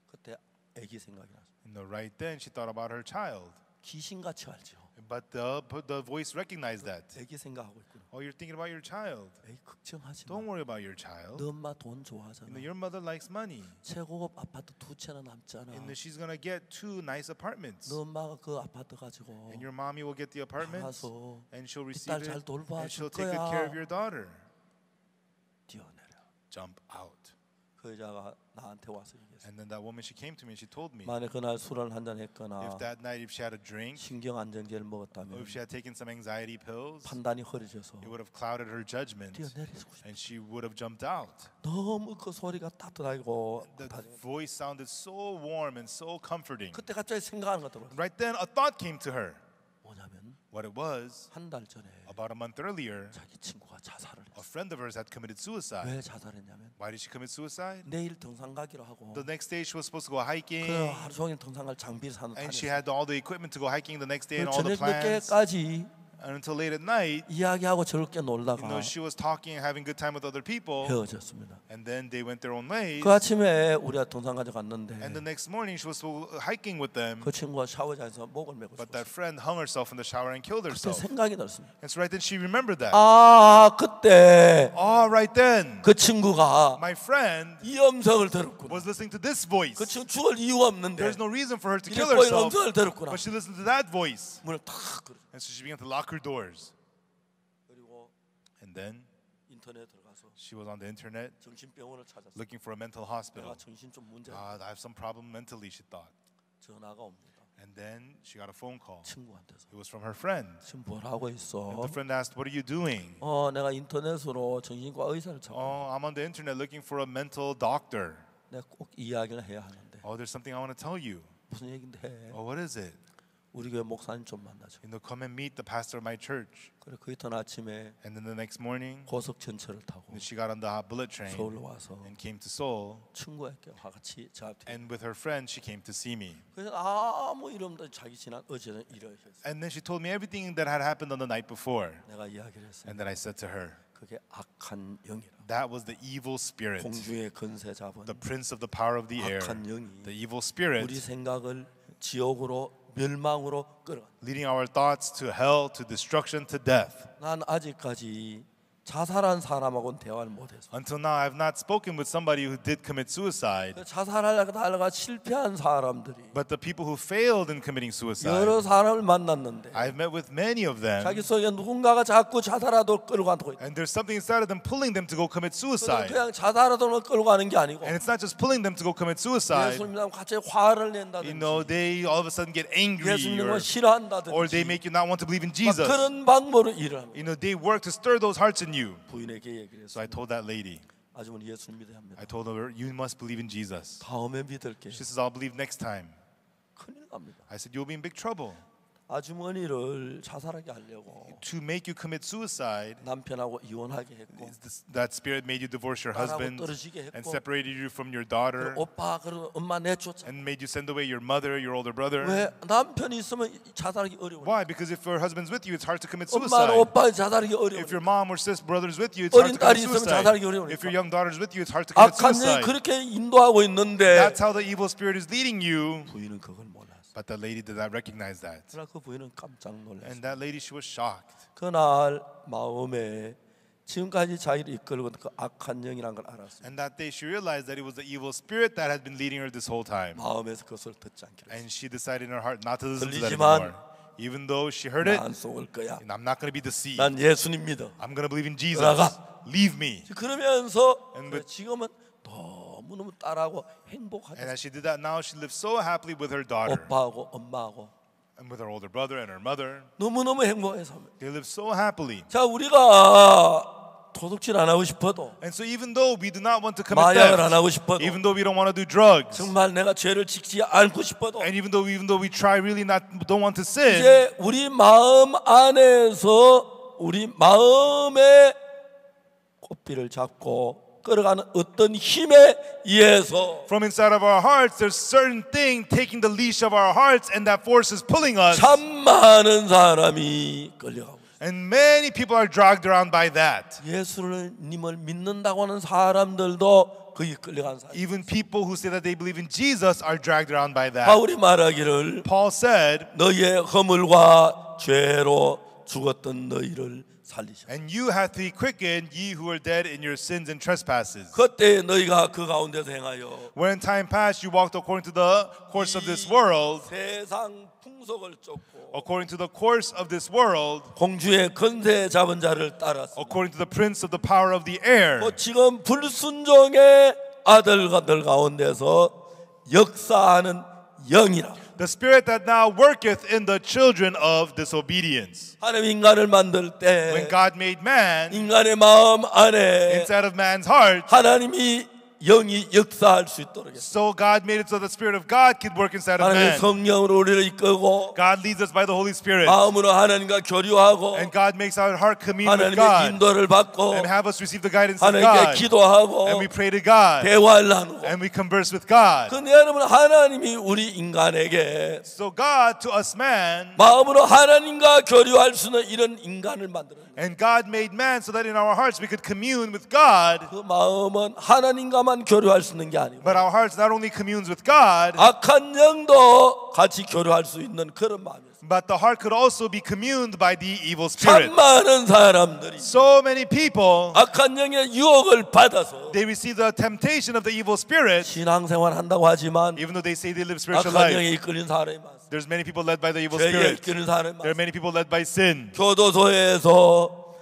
그때 아기 생각이 났어. Right then, she thought about her child. 귀신같이 알죠. But the voice recognized that. 아기 생각하고 있구나. Oh, you're thinking about your child. 에이 걱정하지 마. Don't worry about your child. 너 엄마 돈 좋아하잖아. Your mother likes money. 최고급 아파트 2채나 남잖아. And she's going to get 2 nice apartments. 너 엄마가 그 아파트 가지고 And your mommy will get the apartments. 가서 And she'll 이 receive 딸 it. 잘 돌봐 And she'll 줄 take good care of 거야. your daughter. 뛰어내려. Jump out. 그 여자가 나한테 와서 얘기했어. And then that woman, she came to me and she told me, 만약 그날 술을 한잔 했거나 if that night, if she had a drink, 신경 안정제를 or 먹었다면 if she had taken some anxiety pills, 판단이 흐려져서 it would have clouded her judgment. 뛰어내리고 싶어. And she would have jumped out. 너무 그 소리가 따뜻하고 The voice sounded so warm and so comforting. 그때 갑자기 생각하는 것 같더라고. Right then, a thought came to her. 뭐냐면 What it was, 한 달 전에 about a month earlier, 자기 친구가 자살을 a 했어. friend of hers had committed suicide. 왜 자살했냐면 Why did she commit suicide? 내일 등산 가기로 하고 The next day, she was supposed to go 그 hiking. 하루 종일 등산 갈 장비를 사는 And she 다녔어. had all the equipment to go hiking the next day and all the 저녁 plans. 늦게까지 And until late at night, 이야기하고 즐겁게 놀다가 she was talking and having good time with other people. 헤어졌습니다. And then they went their own ways. 그 아침에 우리가 등산 가져갔는데 And the next morning, she was hiking with them. 그 친구가 샤워장에서 목을 메고 But that 죽었어. friend hung herself in the shower and killed 그때 herself. 생각이 났습니다. And so right then, she remembered that. 아 그때 Oh, right then, 그 친구가 my friend 이 음성을 들었구나. was listening to this voice. 그 친구 죽을 이유가 없는데 There's no reason for her to 이를 kill 보이는 herself. 음성을 들었구나. But she listened to that voice. 문을 탁 걸어. And so she began to lock her doors. 그리고 And then 인터넷에 들어가서 she was on the internet 정신병원을 찾았어. looking for a mental 내가 hospital. 정신 좀 문제. I have some problem mentally, she thought. 전화가 옵니다. And then she got a phone call. 친구한테서 It was from her friend. 지금 뭘 하고 있어? The friend asked, "What are you doing?" 내가 인터넷으로 정신과 의사를 찾고 Oh, I'm on the internet looking for a mental doctor. 내가 꼭 이야기를 해야 하는데 Oh, there's something I want to tell you. 무슨 얘긴데 해? Oh, what is it? 우리 교회 목사님 좀 만나죠. Come and meet the pastor of my church. 그래 그 이튿 아침에 And then the next morning, 고속 전철을 타고 she got on the bullet train 서울로 와서 and came to Seoul. 친구에게 같이 저한테 And with her friend, she came to see me. 그래서 아무 이름도 자기 지난 어제는 이렇게 했어. And then she told me everything that had happened on the night before. 내가 이야기를 했어요. And then I said to her, 그게 악한 영이라. that was the evil spirit, 공중의 근세 잡은 the prince of the power of the air, 악한 영이 the evil spirit, 우리 생각을 지옥으로 멸망으로 끌어가. leading our thoughts to hell, to destruction, to death. 난 아직까지 자살한 사람하고는 대화를 못했어. Until now, I have not spoken with somebody who did commit suicide. 자살하려다가 실패한 사람들이 But the people who failed in committing suicide, 여러 사람을 만났는데 I've met with many of them. 자기 속에 누군가가 자꾸 자살하도록 끌고 가고 있다. And there's something inside of them pulling them to go commit suicide. 그냥 자살하도록 끌고 가는 게 아니고 And it's not just pulling them to go commit suicide. 예수님이랑 같이 화를 낸다든지 They all of a sudden get angry, 예수님을 or 싫어한다든지 they make you not want to believe in 막 Jesus. 그런 방법으로 일을 합니다. They work to stir those hearts in you. 부인에게 얘기를 So I 했어요. told that lady, 아주머니 예수님 믿어야 합니다. I told her, you must believe in Jesus. 다음에 믿을게. She says, I'll believe next time. 큰일 납니다. I said, you'll be in big trouble. 아주머니를 자살하게 하려고 To make you commit suicide, 남편하고 이혼하게 했고 that spirit made you divorce your husband 떨어지게 and 했고 separated you from your daughter 오빠 그리고 엄마 내쫓아. and made you send away your mother, your older brother. 왜 남편이 있으면 자살하기 어려워. Why? Because if your husband's with you, it's hard to commit 엄마는 suicide. 오빠 자살하기 어려워. If your mom or sister brother's with you, it's hard 어린 to commit 딸이 있으면 suicide. 자살하기 어려우니까. If your young daughter's with you, it's hard to commit 악한 영이 suicide. 그렇게 인도하고 있는데 That's how the evil spirit is leading you. 부인은 그걸 몰랐어. But the lady did not recognize that. 그러나 그 부인은 깜짝 놀랐어. And that lady, she was shocked. 그날 마음에 지금까지 자기를 이끌고 그 악한 영이란 걸 알았어. And that day, she realized that it was the evil spirit that had been leading her this whole time. 마음에서 그것을 듣지 않기로 했어. And she decided in her heart not to listen to that 들리지만 anymore. Even though she heard it, 난 속을 거야. I'm not going to be deceived. 난 예수님 믿어. I'm going to believe in Jesus. 나가. Leave me. 그러면서 And with- 지금은 너무너무 딸하고 행복하게 And as she did that, now she lives so happily with her daughter 오빠하고 엄마하고 and with her older brother and her mother. 너무너무 행복해서 They live so happily. 자 우리가 도둑질 안 하고 싶어도, And so even though we do not want to commit 마약을 안 theft, 하고 싶어도, even though we don't want to do drugs, 정말 내가 죄를 짓지 않고 싶어도, and even though we try really don't want to sin, 이제 우리 마음 안에서 우리 마음의 꽃비를 잡고 끌어가는 어떤 힘에 의해서 from inside of our hearts, there's certain thing taking the leash of our hearts, and that force is pulling us. 참 많은 사람이 끌려가고 있어요. And many people are dragged around by that. 예수님을 믿는다고 하는 사람들도 거기 끌려간 사람. Even people who say that they believe in Jesus are dragged around by that. 바울이 말하기를 Paul said, 너희의 허물과 죄로 죽었던 너희를 살리셨다. and you have to be quickened, ye who are dead in your sins and trespasses. 그때 너희가 그 가운데서 행하여 When in time past you walked according to the course of this world, 세상 풍속을 쫓고 according to the course of this world, 공주의 건세 잡은 자를 따랐습니다. according to the prince of the power of the air. 지금 불순종의 아들들 가운데서 역사하는 영이라. The spirit that now worketh in the children of disobedience. 하나님 인간을 만들 When 때 God made man, 인간의 마음 안에 inside of man's heart, 하나님이 영이 역사할 수 있도록 했어요. so God made it so the spirit of God could work inside of 하나님의 man. 성령으로 우리를 이끌고 God leads us by the Holy Spirit, 마음으로 하나님과 교류하고 and God makes our heart commune with 하나님의 God, 인도를 받고 and have us receive the guidance of 하나님께 God, 기도하고 and we pray to God, 대화를 나누고. and we converse with God. 근데 여러분, 하나님이 우리 인간에게 So God to us man, 마음으로 하나님과 교류할 수 있는 이런 인간을 만들었어요. and God made man so that in our hearts we could commune with God. 그 마음은 하나님과만 교류할 수 있는 게 아니고 But our hearts not only communes with God, 악한 영도 같이 교류할 수 있는 그런 마음이었어요. but the heart could also be communed by the evil 참 spirit. 많은 사람들이 So many people, 악한 영의 유혹을 받아서 they receive the temptation of the evil spirit, 신앙생활 한다고 하지만 even though they say they live spiritual 악한 life. 영에 이끌린 사람이 많습니다. There's many people led by the evil 죄에 spirit. 이끌린 사람이 There are 많습니다. many people led by sin. 교도소에서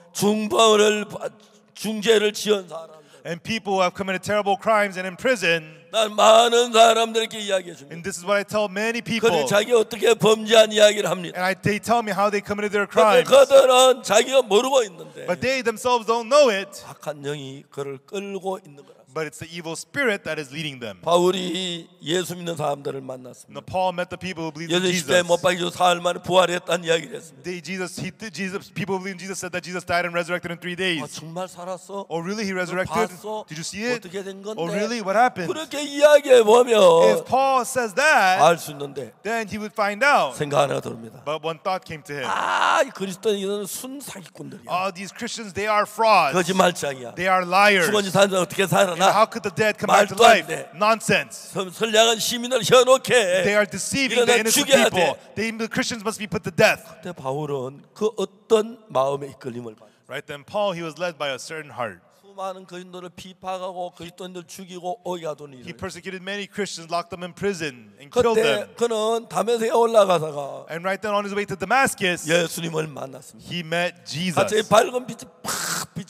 중죄를 지은 사람들, And people who have committed terrible crimes and in prison. 난 많은 사람들에게 이야기해 줍니다. And this is what I tell many people. 그들이 자기 어떻게 범죄한 이야기를 합니다. And they tell me how they committed their 근데 crimes. 그들은 자기가 모르고 있는데 But they themselves don't know it. 악한 영이 그를 끌고 있는 거라. But it's the evil spirit that is leading them. 바울이 예수 믿는 사람들을 만났습니다. Now Paul met the people who believed in 예수 시대에 Jesus. 못 박히고 사흘 만에 부활했다는 이야기를 했습니다. People who believe in Jesus said that Jesus died and resurrected in 3 days. 정말 살았어? Oh really? He resurrected? 봤어? Did you see it? 어떻게 된 건데? Oh really? What happened? 그렇게 이야기해 보면 If Paul says that, 알 수 있는데 then he would find out. 생각 하나 듭니다. But one thought came to him. 이 그리스도인들은 순사기꾼들이야. These Christians, they are frauds. 거짓말장이야. They are liars. 죽은 지 사는 자는 어떻게 살아나? How could the dead come back to 말도 안 life? 돼. Nonsense. 선량한 시민을 혀놓게 They are deceiving the 이러다 innocent 죽여야 people. 돼. The Christians must be put to death. 그때 바울은 그 어떤 마음의 이끌림을 받았어요. Right then, Paul, he was led by a certain heart. 수많은 그리스도인들을 비파하고 그리스도인들 죽이고 오게 하던 He 일을. persecuted many Christians, locked them in prison, and killed 그때 them. 그는 다메섹에 올라가다가 And right then, on his way to Damascus, 예수님을 만났습니다. he met 갑자기 Jesus. 밝은 빛이 팍 And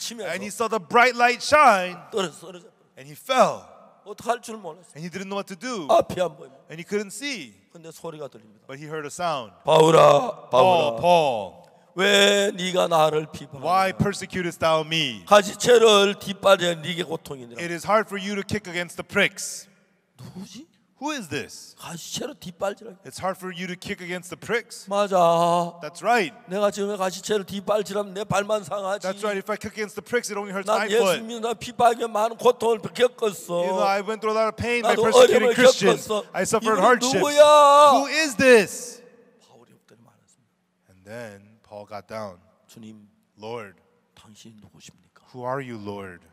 he 비치면서 saw the bright light shine, 떨어져. and he fell. 어떡할 줄 몰랐어요. And he didn't know what to do. 앞이 안 보입니다. And he couldn't see. 근데 소리가 들립니다. But he heard a sound. 바울아, 바울아, Paul, 왜 네가 나를 why 비판하냐? persecutest thou me? 가시채를 뒷발에 네게 고통이니라. It is hard for you to kick against the pricks. 누구지? Who is this? 가시채로 뒷발질하기. It's hard for you to kick against the pricks. 맞아. That's right. 내가 지금 가시채를 뒷발질하면 내 발만 상하지. That's right. If I kick against the pricks, it only hurts 난 my foot. 예수님이나 비박에 많은 고통을 겪었어. You know, I went through a lot of pain by 나도 persecuting 어려움을 Christians. 겪었어. I suffered 이분은 hardships. 누구야? Who is this? 바울이 엎드려 말했습니다. And then Paul got down. 주님, Lord, 당신이 누구십니까? who are you, Lord?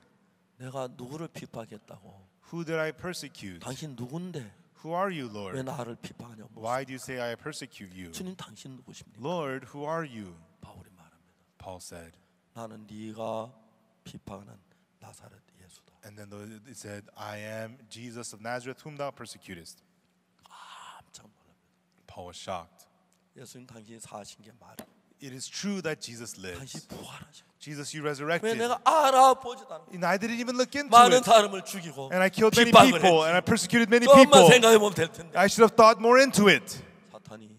내가 누구를 비박했다고? Who did I persecute? 당신 누군데 Who are you, 왜 Lord? 나를 비판하냐고? Why do you say I persecute you? 주님, 당신 누구십니까? Lord, who are you? 바울이 말합니다. Paul said. 나는 네가 비판하는 나사렛 예수다. And then it said, I am Jesus of Nazareth, whom thou persecutest. 깜짝 놀랍니다. Paul was shocked. 예수님, 당신이 사신 게 말이야. It is true that Jesus 당신 lives. 부활하시고. Jesus, you 왜 resurrected. 내가 알아보지도 않아? And I didn't even look into 많은 it. 사람을 죽이고 And I killed many 핍박을 people. 했지. And I persecuted many 좀만 people. 생각해 보면 될 텐데. I should have thought more into it. 사탄이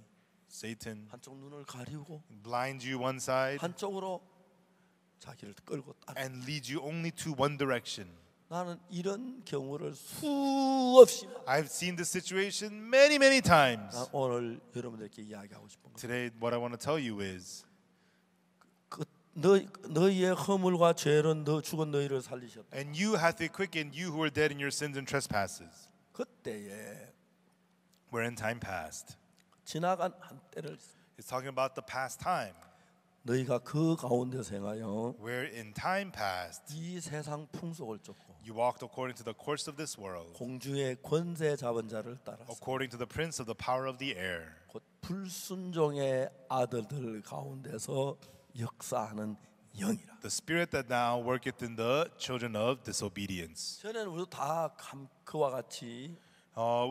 Satan 한쪽 눈을 가리우고 blinds you one side, 한쪽으로 자기를 끌고 따라. and lead you only to one direction. 나는 이런 경우를 수없이 I've seen this situation many, many times. 나 오늘 여러분들께 이야기하고 싶은 거. Today, what I want to tell you is 너희의 허물과 죄로 너 죽은 너희를 살리셨다. and you hath he quickened you who were dead in your sins and trespasses. 그때에 Where in time past. 지나간 한때를 It's talking about the past time. 너희가 그 가운데서 행하여 Where in time past 이 세상 풍속을 쫓고 you walked according to the course of this world, 공주의 권세 잡은 자를 따라서 according to the prince of the power of the air, 곧 불순종의 아들들 가운데서 역사하는 영이라. the spirit that now worketh in the children of disobedience. 전에는 우리도 다 그와 같이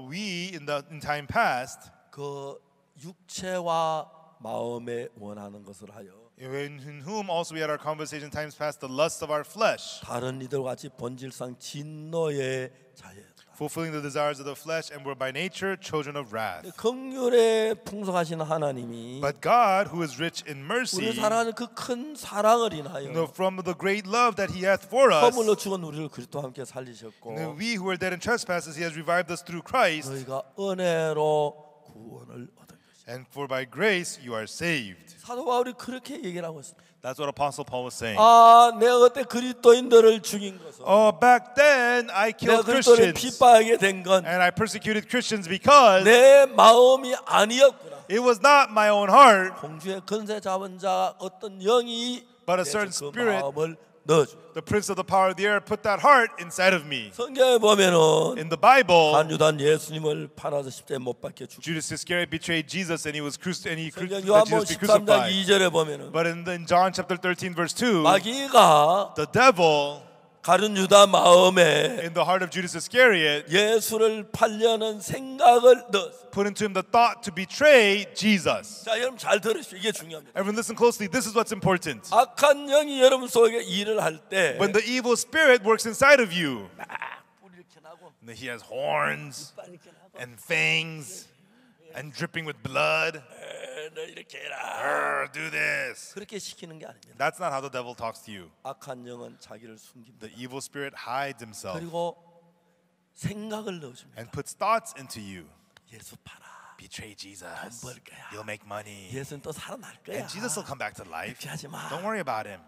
We in time past, 그 육체와 마음에 원하는 것을 하여 in whom also we had our conversation times past, the lusts of our flesh, 다른 이들 같이 본질상 진노의 자였다. fulfilling the desires of the flesh, and were by nature children of wrath. 긍휼에 풍성하신 하나님이 But God, who is rich in 우리를 mercy, 사랑하는 그 큰 사랑을 인하여 from the great love that He hath for us, 허물로 죽은 우리를 그리스도와 함께 살리셨고 we who are dead in trespasses, He has revived us through Christ, 너희가 은혜로 구원을 얻은 것이다. and for by grace you are saved. 사도 바울이 그렇게 얘기를 하고 있습니다. That's what Apostle Paul was saying. 내가 그때 그리스도인들을 죽인 것은 Back then I 내가 killed 그리스도를 Christians, 핍박하게 된 건 and I persecuted Christians because 내 마음이 아니었구나. it was not my own heart, 공주의 권세 잡은 자 어떤 영이 but a 내 certain 그 spirit, 마음을 넣어줘. the prince of the power of the air, put that heart inside of me. 성경에 보면은 In the Bible, 한유단 예수님을 팔아서 십자가에 못 박혀 죽. Judas Iscariot betrayed Jesus, and he was 성경 let 요한복음 Jesus be 13장 crucified. 2절에 보면은 But in John chapter 13 verse 2, 마귀가 the devil 가룟 유다 마음에 in the heart of Judas Iscariot 예수를 팔려는 생각을 넣었어. put into him the thought to betray Jesus. 자, 여러분 잘 들으십시오. 이게 중요합니다. Everyone listen closely. This is what's important. 악한 영이 여러분 속에 일을 할 때 When the evil spirit works inside of you, 뿔 이렇게 나고 and he has horns 빨 이렇게 나고 and fangs and dripping with blood, 너 이렇게 해라. do this. 그렇게 시키는 게 아닙니다. That's not how the devil talks to you. 악한 영은 자기를 숨깁니다. The evil spirit hides himself 그리고 생각을 넣어줍니다. and puts thoughts into you. 예수 팔아. Betray Jesus. 벌 거야. You'll make money. 예수는 또 살아날 거야. And Jesus will come back to life. 그렇게 하지 마. Don't worry about him.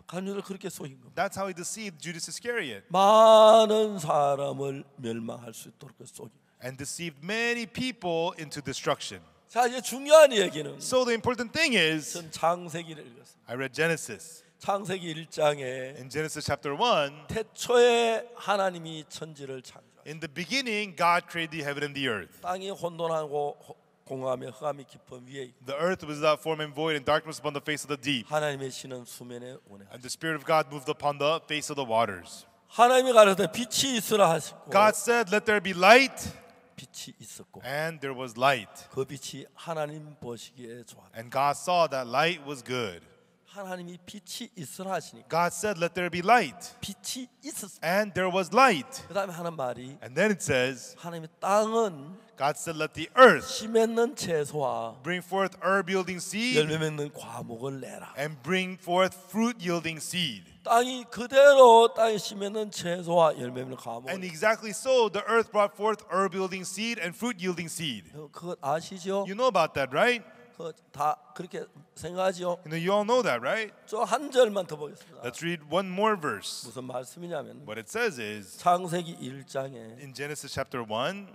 간유를 그렇게 속인 겁니다. That's how he deceived Judas Iscariot 많은 사람을 멸망할 수 있도록 속인. and deceived many people into destruction. 자, 이제 중요한 얘기는 So the important thing is, 전 창세기를 읽었습니다. I read Genesis. 창세기 1장에 In Genesis chapter 1, 태초에 하나님이 천지를 창조하셨습니다. in the beginning, God created the heaven and the earth. 땅이 혼돈하고 공허하며 흑암이 깊은 위에 있고 The earth was without form and void, and darkness upon the face of the deep. 하나님의 신은 수면에 운행하셨습니다. And the Spirit of God moved upon the face of the waters. 하나님이 가라사대 빛이 있으라 하시고 God said, "Let there be light," 빛이 있었고 and there was light. 그 빛이 하나님 보시기에 좋았다. And God saw that light was good. 하나님이 빛이 있으라 하시니까 God said, "Let there be light," 빛이 있었습니다. and there was light. 그다음에 하는 말이 And then it says, 하나님이 땅은 God said, "Let the earth 씨 맺는 채소와 bring forth herb-yielding seed 열매 맺는 과목을 내라. and bring forth fruit-yielding seed." 땅이 그대로 땅에 씨 맺는 채소와 열매 맺는 과목을. And exactly so, the earth brought forth herb-yielding seed and fruit-yielding seed. 그거 아시죠? You know about that, right? 그거 다 그렇게 생각하죠? You all know that, right? 저 한 절만 더 보겠습니다. Let's read one more verse. 무슨 말씀이냐면 What it says is, 창세기 1장에 in Genesis chapter 1,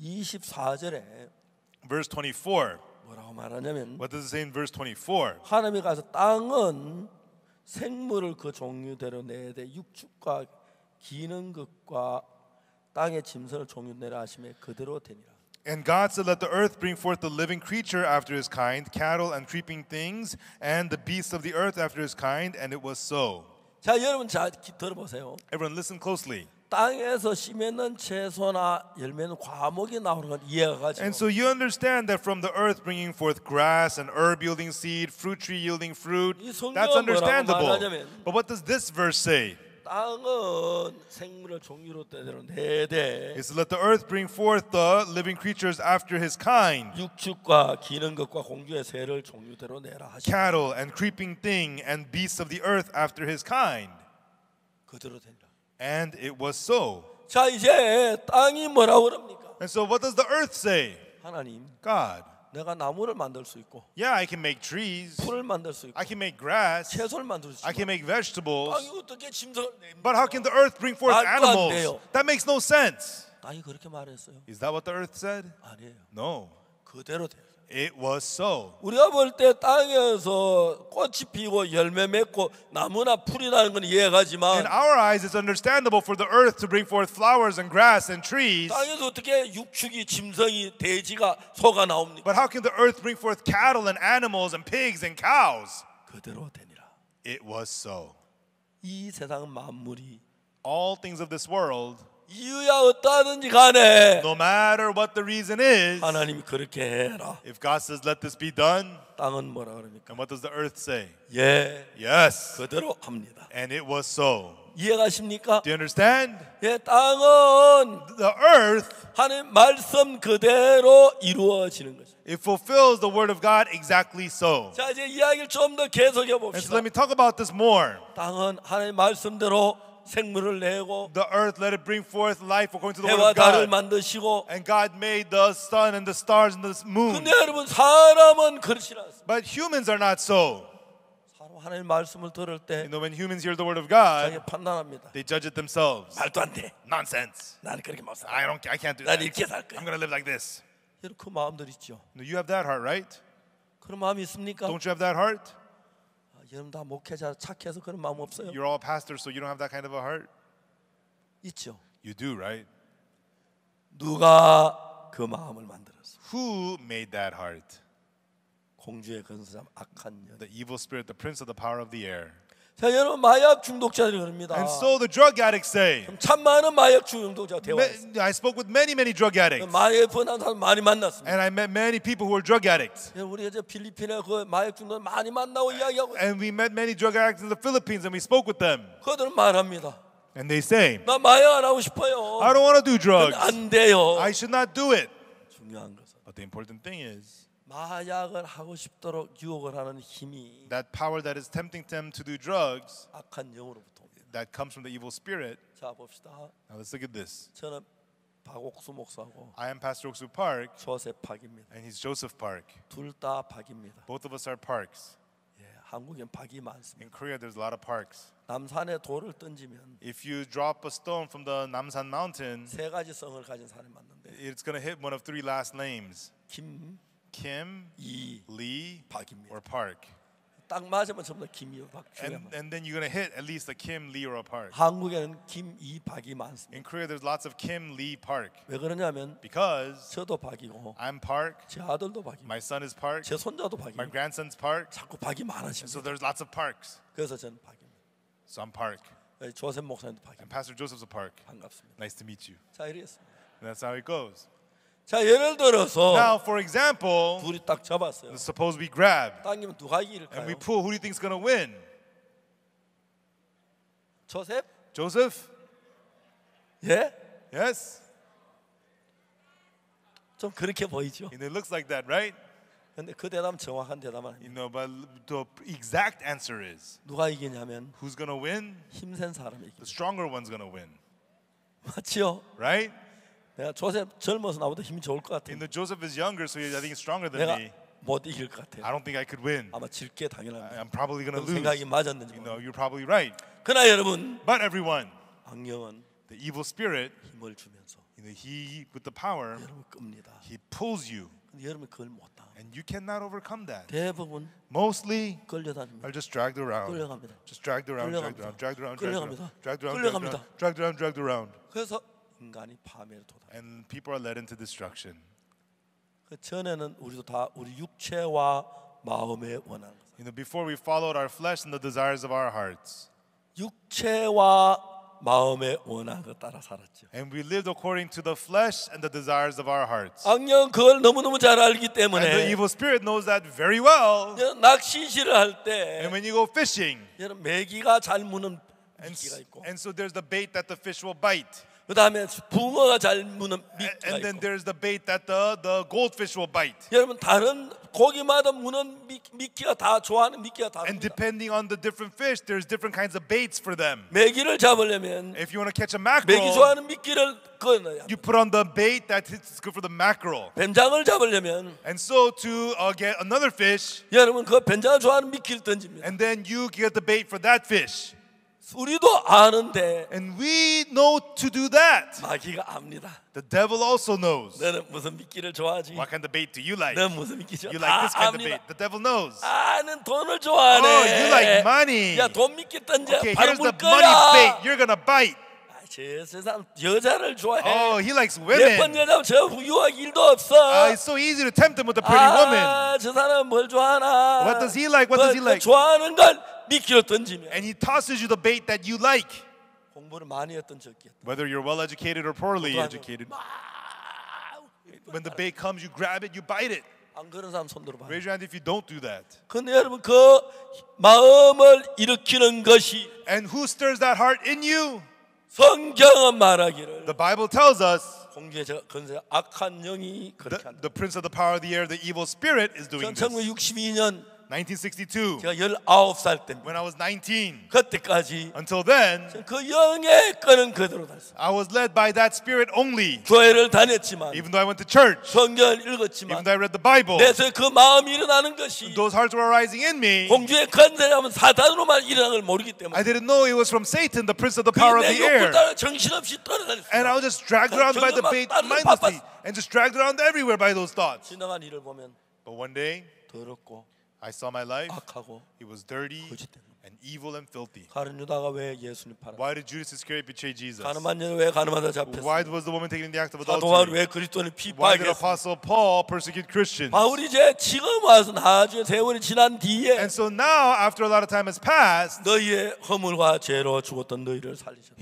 24절에 verse 24. 뭐라고 말하냐면 What does it say in verse 24? 하나님이 가서 땅은 생물을 그 종류대로 내야 돼. 육축과 기는 것과 땅의 짐승을 종류 내라 하시매 그대로 되니라. And God said, "Let the earth bring forth the living creature after his kind, cattle and creeping things, and the beasts of the earth after his kind, and it was so." 자, 여러분 잘 들어보세요. Everyone listen closely. 땅에서 씨 맺는 채소나 열매는 과목이 나오는 건 이해가 가죠. And so you understand that from the earth bringing forth grass and herb yielding seed, fruit tree yielding fruit, 이 성경은 that's 뭐라고 understandable. 말하냐면 But what does this verse say? 땅은 생물을 종류로 대대로 내되 is let the earth bring forth the living creatures after his kind, 육축과 기는 것과 공중의 새를 종류대로 내라 하시고 cattle and creeping thing and beasts of the earth after his kind. 그대로 된다. And it was so. 자 이제 땅이 뭐라고 그럽니까? And so what does the earth say? 하나님, God. 내가 나무를 만들 수 있고 Yeah, I can make trees. 풀을 만들 수 있고 I can make grass. 채소를 만들 수 I can 있고 make vegetables. 땅이 어떻게 짐승을 냅니까? But how can the earth bring forth 말도 안 animals? 돼요. That makes no sense. 땅이 그렇게 말했어요? Is that what the earth said? 아니에요. No. 그대로 돼요. It was so. 우리가 볼 때 땅에서 꽃이 피고 열매 맺고 나무나 풀이 나는 건 In 이해가지만 our eyes, it's understandable for the earth to bring forth flowers and grass and trees. 땅에서 어떻게 육축이 짐승이 돼지가 소가 나옵니까? But how can the earth bring forth cattle and animals and pigs and cows? 그대로 되니라. It was so. 이 세상 만물이 All things of this world, 이유야 어떠하든지 간에 no matter what the reason is, 하나님이 그렇게 해라. if God says, let this be done, 땅은 뭐라 그럽니까? and what does the earth say? 예, Yes. 그대로 합니다. And it was so. 이해가십니까? Do you understand? 예, 땅은 The earth, 하나님 말씀 그대로 이루어지는 거죠. it fulfills the word of God exactly so. 자, 이제 이야기를 좀 더 계속해 And so 봅시다. let me talk about this more. 땅은 하나님 말씀대로 생물을 내고 The earth, let it bring forth life according to the word 해와 of 달을 God. 만드시고 And God made the sun and the stars and the moon. 근데 여러분 사람은 그렇지 않습니다. But humans are not so. 사람 하나님 말씀을 들을 때 You know, when humans hear the word of 자기 God, 판단합니다. they judge it themselves. 말도 안 돼. Nonsense. 나는 그렇게 못 살아. I can't do 난 that. 이렇게 살 I'm 거야. gonna live like this. 여러분 그 마음들 있죠. No, you have that heart, right? 그런 마음이 있습니까? Don't you have that heart? 여러분 다 목회자 착해서 그런 마음 없어요? You're all pastors, so you don't have that kind of a heart? 있죠. You do, right? 누가 그 마음을 만들었어? Who made that heart? 공주의 근사자 악한 년. The evil spirit, the prince of the power of the air. 자, 여러분 마약 중독자들이 그럽니다. And so the drug addicts say, 참 많은 마약 중독자 대화했어요. I spoke with many drug addicts. 마약에 번한 사람 많이 만났습니다. And I met many people who were drug addicts. 우리가 이제 필리핀에 그 마약 중독 많이 만나고 이야기하고 And we met many drug addicts in the Philippines and we spoke with them. 그들은 말합니다. And they say, 나 마약 안 하고 싶어요. I don't want to do drugs. 안 돼요. I should not do it. 중요한 것은 But the important thing is 마약을 하고 싶도록 유혹을 하는 힘이 that power that is tempting them to do drugs, 악한 영으로부터 옵니다. that comes from the evil spirit. 자 봅시다. Now let's look at this. 저는 박옥수 목사고 I am Pastor Oksu Park 조셉 박입니다. and he's Joseph Park. 둘 다 박입니다. Both of us are parks. 예, 한국엔 박이 많습니다. In Korea there's a lot of parks. 남산에 돌을 던지면 If you drop a stone from the Namsan mountain, 세 가지 성을 가진 사람이 맞는데 it's going to hit one of three last names. 김, Kim, 이, Lee, 박입니다. or Park. 딱 맞으면 전부 다 김이 박 중요한 And then you're going to hit at least a Kim, Lee, or a Park. 한국에는 김, 이, 박이 많습니다. In Korea there's lots of Kim, Lee, Park. 왜 그러냐면 Because 저도 박이고 I'm Park, 제 아들도 박이고 my son is Park, 제 손자도 my 박이고 grandson's Park. 자꾸 박이 So 많아집니다. there's lots of parks. 그래서 저는 박입니다. So I'm Park. 조셉 목사님도 And 박입니다. Pastor Joseph's a Park. 반갑습니다. Nice to meet you. 자 이랬습니다. And that's how it goes. 자 예를 들어서 Now, for example, 둘이 딱 잡았어요. suppose we grab 당기면 누가 and 이길까요? we pull. Who do you think's going to win? 조셉? Joseph? 예? Yes? 좀 그렇게 보이죠. And it looks like that, right? 근데 그 대답은 정확한 대답은 아닙니다. You know, but the exact answer is 누가 이기냐면 who's going to win? 힘센 사람이 The 이깁니다. stronger one's going to win, 맞지요? right? 내가 조셉 젊어서 나보다 힘이 좋을 것 You 같은데 know, Joseph is younger, so I think he's stronger than 내가 me. 못 이길 것 같아요. I don't think I could win. 아마 질 게 당연합니다. I'm probably going to 그 lose. 생각이 맞았는지 You 모르겠어요. know, you're probably right. 그러나 여러분 But everyone, 악령은 the evil spirit, 힘을 주면서 you know, he with the power, 여러분 끕니다. he pulls you, 근데 여러분 그걸 못다. and you cannot overcome that. 대부분 Mostly 끌려다닙니다. are just dragged around, 끌려갑니다. just dragged around, dragged around, dragged around, dragged around, dragged around, dragged around, dragged around, 그래서 인간이 파멸에 도달. and people are led into destruction. 그 전에는 우리도 다 우리 육체와 마음에 원하는 것. You know, before we followed our flesh and the desires of our hearts, 육체와 마음에 원하는 것 따라 살았죠. and we lived according to the flesh and the desires of our hearts. 악령 그걸 너무너무 잘 알기 And the 때문에 evil spirit knows that very well. 낚시질을 할 때 And when you go fishing, 여러분 메기가 잘 무는 미끼가 있고, And so there's the bait that the fish will bite. 그 다음에 붕어가 잘 무는 미끼가 And then 있고. there's the bait that the goldfish will bite. 여러분 다른 고기마다 무는 미끼가 다 좋아하는 미끼가 And 다릅니다. depending on the different fish, there's different kinds of baits for them. 메기를 잡으려면 If you want to catch a 메기 mackerel, 좋아하는 미끼를 그어넣어야 you 합니다. put on the bait that is good for the mackerel. 뱀장을 잡으려면 And so to get another fish, 여러분 그 뱀장을 좋아하는 미끼를 던집니다. and then you get the bait for that fish. 우리도 아는데 And we know to do that. 마귀가 압니다. The devil also knows. 너는 무슨 미끼를 좋아하지? What kind of bait do you like? 넌 무슨 미끼 좋아? You like this kind of 압니다. bait. The devil knows. 아는 돈을 좋아하네. Oh, you like money. 야, 돈 미끼 던져. Okay, 바로 here's the 물 money bait. 거야. You're gonna bite. 저 사람 여자를 좋아해. Oh, he likes 예쁜 women. 여자면 저 유혹 일도 없어. It's so easy to tempt him with a pretty woman. 저 사람 뭘 좋아하나? What does he like? What does he like? 좋아하는 걸 미끼로 던지면 And he tosses you the bait that you like. 공부를 많이 했던 적이야. Whether you're well educated or poorly educated. When the bait comes, you grab it, you bite it. 안 그런 사람 손 들어봐. Raise your hand if you don't do that. 근데 여러분 그 마음을 일으키는 것이 And who stirs that heart in you? 성경은 말하기를 The Bible tells us 공주의 건세 악한 영이 그렇게 한다. the prince of the power of the air, the evil spirit, is doing this. 1962년 1962, 제가 19살 때입니다. when I was 19. 그때까지 Until then, 그 영의 끈은 그대로 달았어요. I was led by that spirit only. 교회를 다녔지만 Even though I went to church, 성경을 even 읽었지만 though I read the Bible, 내서 그 마음이 일어나는 것이 those hearts were arising in me. 공주의 건세라면 사단으로만 일어나는 걸 모르기 때문에 I didn't know it was from Satan, the prince of the power of 내 the 욕구 air. 따라 정신없이 And I 떠나다녔어요. was just dragged around by the bait mindlessly and just dragged around everywhere by those thoughts. 지나간 일을 보면 But one day, 더럽고 I saw my life. 악하고 It was dirty 거짓된 and evil and filthy. 가룟 유다가 왜 예수님 팔았어? Why did Judas Iscariot betray Jesus? 가늠한 여자 왜 가늠하다 Why 잡혔어? was the woman taken in the act of 사도 바울 adultery? 왜 그리스도를 Why did 비파했어? Apostle Paul persecute Christians? 바울이 이제 지금 와서 나중에 세월이 지난 뒤에 And so now, after a lot of time has passed, 너희의 허물과 죄로 죽었던 너희를 살리셨다.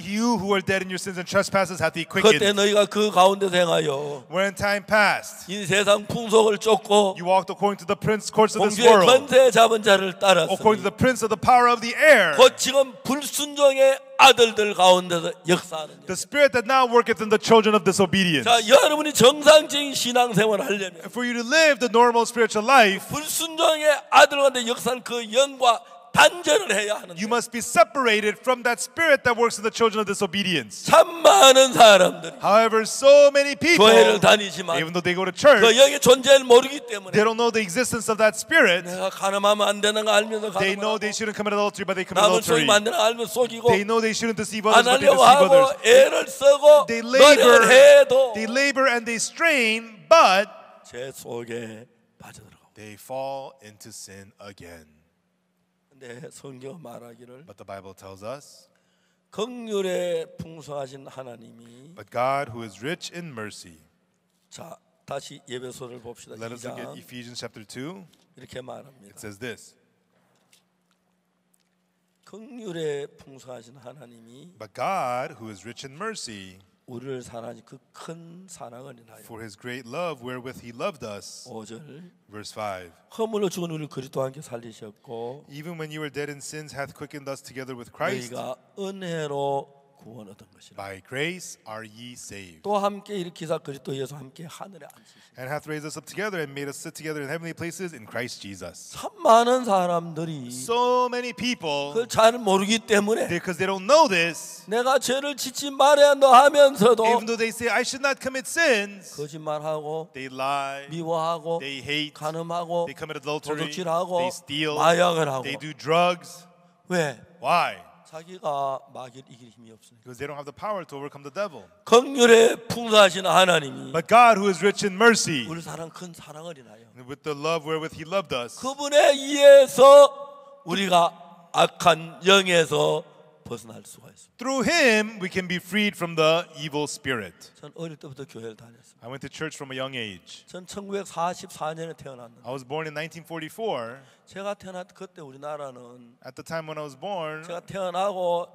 you who are dead in your sins and trespasses hath he 그때 quickened. 너희가 그 가운데서 행하여 When time passed, 이 세상 풍속을 쫓고 you walked according to the prince courts of this 공주의 world, 권세 잡은 자를 according to 따랐으니 the prince of the power of the air, 곧 지금 불순종의 아들들 가운데서 역사하는 the spirit that now worketh in the children of disobedience. 자, 여러분이 정상적인 신앙생활을 하려면 And for you to live the normal spiritual life, 불순종의 아들 가운데 역사하는 그 영과 단절을 해야 하는데 you must be separated from that spirit that works in the children of disobedience. 참 많은 사람들이 However, so many people, 교회를 다니지만 even though they go to church, 그 영의 존재를 모르기 때문에 they don't know the existence of that spirit. 내가 가늠하면 안 되는 거 알면서 They know 가늠하고 they shouldn't commit adultery, but they commit 남을 adultery. 속이면 안 되는 거 알면서 속이고 They know they shouldn't deceive 안 others, but they 하려고 deceive 하고 others. 애를 쓰고 They 노력을 해도 labor and they strain, but 제 속에 빠져들어가고 they fall into sin again. 근데 성경 말하기를 But the Bible tells us, 긍휼에 풍성하신 하나님이 but God who is rich in mercy. 자 다시 예배소를 봅시다. Let us look at 2장 Ephesians chapter 2. 이렇게 말합니다. It says this, 긍휼에 풍성하신 하나님이 but God who is rich in mercy, 우리를 사랑하신 그 큰 사랑을 인하여 for his great love wherewith he loved us. 5절 Verse 5. 허물로 죽은 우리를 그리스도와 함께 살리셨고 Even when you were dead in sins, hath quickened us together with Christ. 너희가 은혜로 구원 얻은 것이라. By grace are ye saved. 또 함께 일으키사 그리스도 예수 함께 하늘에 앉히시고 And hath raised us up together and made us sit together in heavenly places in Christ Jesus. 참 많은 사람들이 So many people, 그걸 잘 모르기 때문에 because they don't know this, 내가 죄를 짓지 말아야 한다 하면서도 even though they say, I should not commit sins, 거짓말하고 they lie, 미워하고 they hate, 간음하고 they commit adultery, 도둑질하고 they steal, 마약을 하고 they do drugs. 왜? Why? 자기가 마귀를 이길 힘이 없으니까. Because they don't have the power to overcome the devil. 긍휼에 풍성하신 하나님이 But God who is rich in mercy, 우리 사랑 큰 사랑을 인하여 with the love wherewith he loved us, 그분에 의해서 우리가 악한 영에서 벗어날 수가 있습니다. through him we can be freed from the evil spirit. 전 어릴 때부터 교회를 다녔습니다. I went to church from a young age. 전 1944년에 태어났는데 I was born in 1944. 제가 태어났 그때 우리나라는 At the time when I was born, 제가 태어나고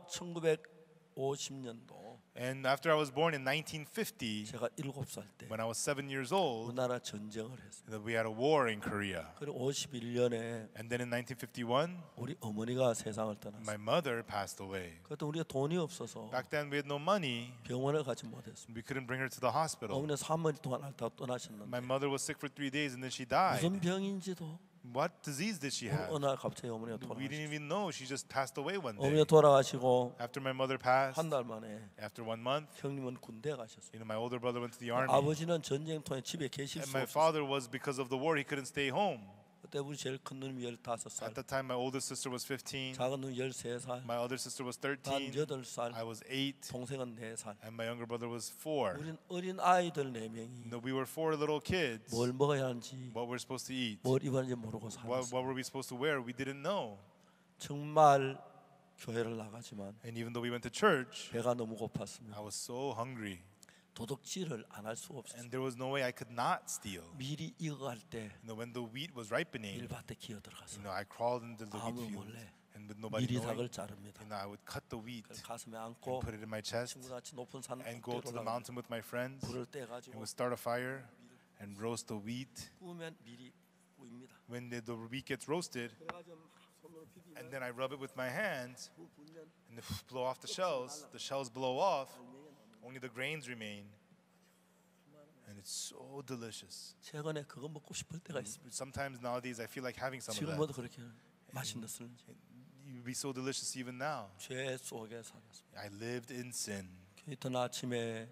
1950년도 And after I was born in 1950, 제가 7살 때 when I was 7 years old, 우리나라 전쟁을 했어요. we had a war in Korea. 그리고 51년에 And then in 1951, 우리 어머니가 세상을 my 떠났어요. mother passed away. 그때 우리가 돈이 없어서 Back then we had no money. 병원을 가지 못했습니다. We couldn't bring her to the hospital. 어머니는 3일 동안 앓다가 떠나셨는데 My mother was sick for 3 days and then she died. 무슨 병인지도 What disease did she have? 어느 날 갑자기 어머니가 We didn't 돌아가셨어요. even know. She just passed away one day. 어머니가 돌아가시고 After my mother passed, 한 달 만에 after 1 month, 형님은 군대 가셨어요. my older brother went to the army. 아버지는 전쟁통에 집에 계실 And 수 my 없었어요. father was, because of the war, he couldn't stay home. 그때 우리 제일 큰 누님이 15살, At that time, my oldest sister was 15. 작은 누님 13살, My other sister was 난 13. 8살, I was 8. 동생은 4살. And my younger brother was 4. 우린 어린 아이들 4명이 No, we were 4 little kids. 뭘 먹어야 하는지 What we're supposed to eat. 뭘 입었는지 모르고 살았어요. What were we supposed to wear? We didn't know. 정말 교회를 나가지만 And even though we went to church, 배가 너무 고팠습니다. I was so hungry. 도둑질을 안 할 수가 없었어요. And there was no way I could not steal. 밀이 익어갈 때 When the wheat was ripening, 밀밭에 기어 들어가서 I crawled into the wheat 아무 field. 몰래 And with nobody 미리삭을 knowing, 자릅니다. I would cut the wheat 그걸 가슴에 and 안고 put it in my chest 친구같이 높은 산 and go to the 꼭대기로 올라가 mountain with my friends 불을 and 떼가지고 would start a fire and roast the wheat. 구우면 밀이 보입니다. When the wheat gets roasted, 그래가지고 막 손으로 비비면 and then I rub it with my hands 불 불면 and blow off the shells blow off, only the grains remain. And it's so delicious. 최근에 그거 먹고 싶을 때가 있습니다. Sometimes nowadays I feel like having some of 지금도 that. 그렇게 맛있는지 It would be so delicious even now. 죄 속에 살았습니다. I lived in sin. 이튿 아침에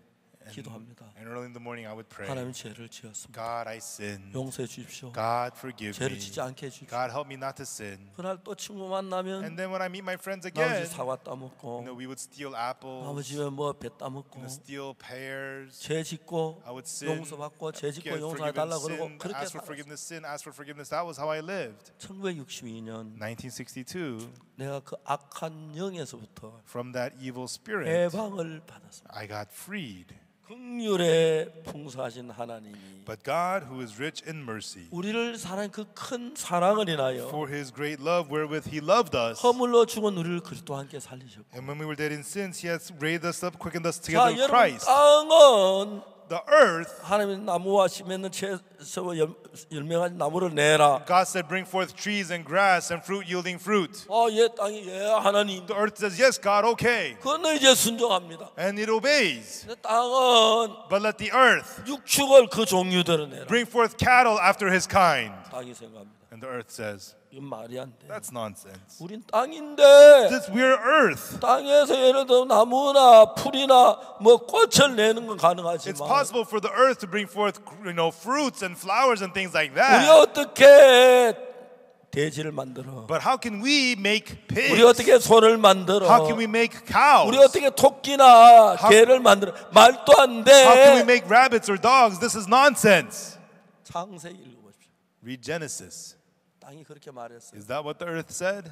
기도합니다. And early in the morning I would pray. 하나님 죄를 지었습니다. God, I sinned. 용서해 주십시오. God, forgive 죄를 me. 짓지 않게 해주십시오. God, help me not to sin. 그날 또 친구 만나면 And then when I meet my friends 아버지 again, 사과 따먹고 we would steal apples, 아버지 뭐배 따먹고 steal pears. 죄 짓고 I would sin, 용서받고 죄 짓고 get 용서해 forgiven 달라 그러고 sin, 그렇게 ask for 살았어요. forgiveness, sin, ask for forgiveness. That was how I lived. 1962년 1962, 내가 그 악한 영에서부터 from that evil spirit, 해방을 받았습니다. I got freed. 긍휼에 풍성하신 하나님이 But God, who is rich in mercy, 우리를 사랑한 그 큰 사랑을 인하여 for His great love wherewith He loved us, 허물로 죽은 우리를 그리스도와 함께 살리셨고 and when we were dead in sins, He has raised us up, quickened us 자 together with 여러분 Christ. 땅은 The earth, 하나님 나무와 씨 맺는 채소 열매가지 나무를 내라. God said, bring forth trees and grass and fruit yielding fruit. 예 땅이 예 하나님. The earth says, yes, God, okay. 그건 이제 순종합니다. And it obeys. 근데 땅은 But let the earth 육축을 그 종류대로 내라. bring forth cattle after his kind. 땅이 생각합니다. And the earth says, 이건 말이 안 돼. that's nonsense. 우린 땅인데 We're earth. 땅에서 예를 들어 나무나 풀이나 뭐 꽃을 내는 건 It's 가능하지만 possible for the earth to bring forth, fruits and flowers and things like 우리 that. 어떻게 돼지를 만들어? But how can we make 우리 pigs? 어떻게 소를 만들어? How can we make cows? 우리 어떻게 토끼나 개를 만들어? 말도 안 How can we 돼. make rabbits or dogs? This is nonsense. 창세기 읽어보십시오. Read Genesis. 땅이 그렇게 말했어요. Is that what the earth said?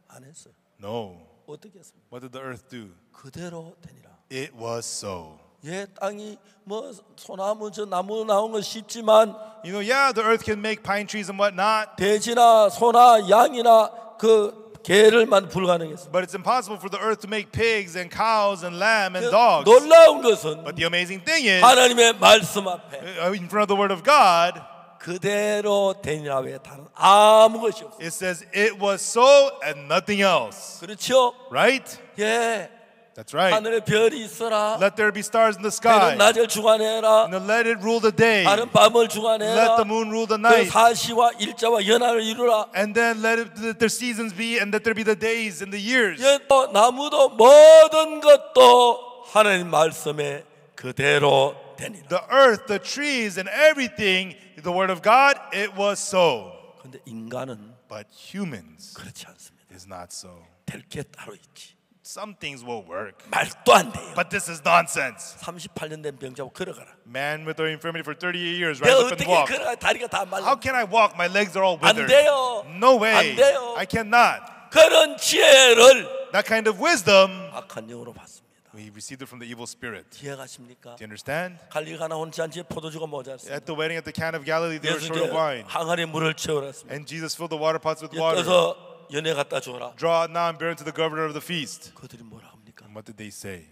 안 했어요. No. 어떻게 했습니까? What did the earth do? 그대로 되니라. It was so. 예, 땅이 뭐 소나무 저 나무 나온 건 쉽지만 Yeah, the earth can make pine trees and whatnot, 돼지나 소나 양이나 그 개를 만 불가능했습니다. but it's impossible for the earth to make pigs and cows and lamb and dogs. 놀라운 것은 But the amazing thing is, 하나님의 말씀 앞에 in front of the word of God, 그대로 되니라 외에 다른 아무 것이 없어요. it says it was so and nothing else. 그렇죠? Right? 예, That's right. 하늘에 별이 있어라. Let there be stars in the 해는 sky. 낮을 주관해라. And let it rule the day. 하는 밤을 Let 주관해라. the moon rule the 그 night. 사시와 일자와 연하를 이루라. And then let their seasons be, and let there be the days and the years. 예, 또 나무도 모든 것도 하나님 말씀에 그대로 되니라. The earth, the trees, and everything, the word of God, it was so. 그런데 인간은 But humans 그렇지 않습니다. is not so. 될 게 따로 있지. Some things will work, 말도 안 돼요. but this is nonsense. 38년 된 병자고 걸어가라. Man with an infirmity for 38 years, 내가 rise up and 어떻게 walk. 걸어가? 다리가 다 How 말라. can I walk? My legs are all 안 withered. 돼요. No way. 안 돼요. I cannot. 그런 지혜를 That kind of wisdom, 악한 영으로 받습니다. we received it from the evil spirit. 이해가십니까? Do you understand? 갈릴가나 혼잔치에 포도주가 모자랐습니다. At the wedding at the Cana of Galilee, they were 예수 short of wine. 항아리에 물을 채워놨습니다. And Jesus filled the water pots with water. 엿떠서 연애 갖다 줘라. Draw it now and bear it to the governor of the feast. 그들이 뭐라 합니까? And what did they say?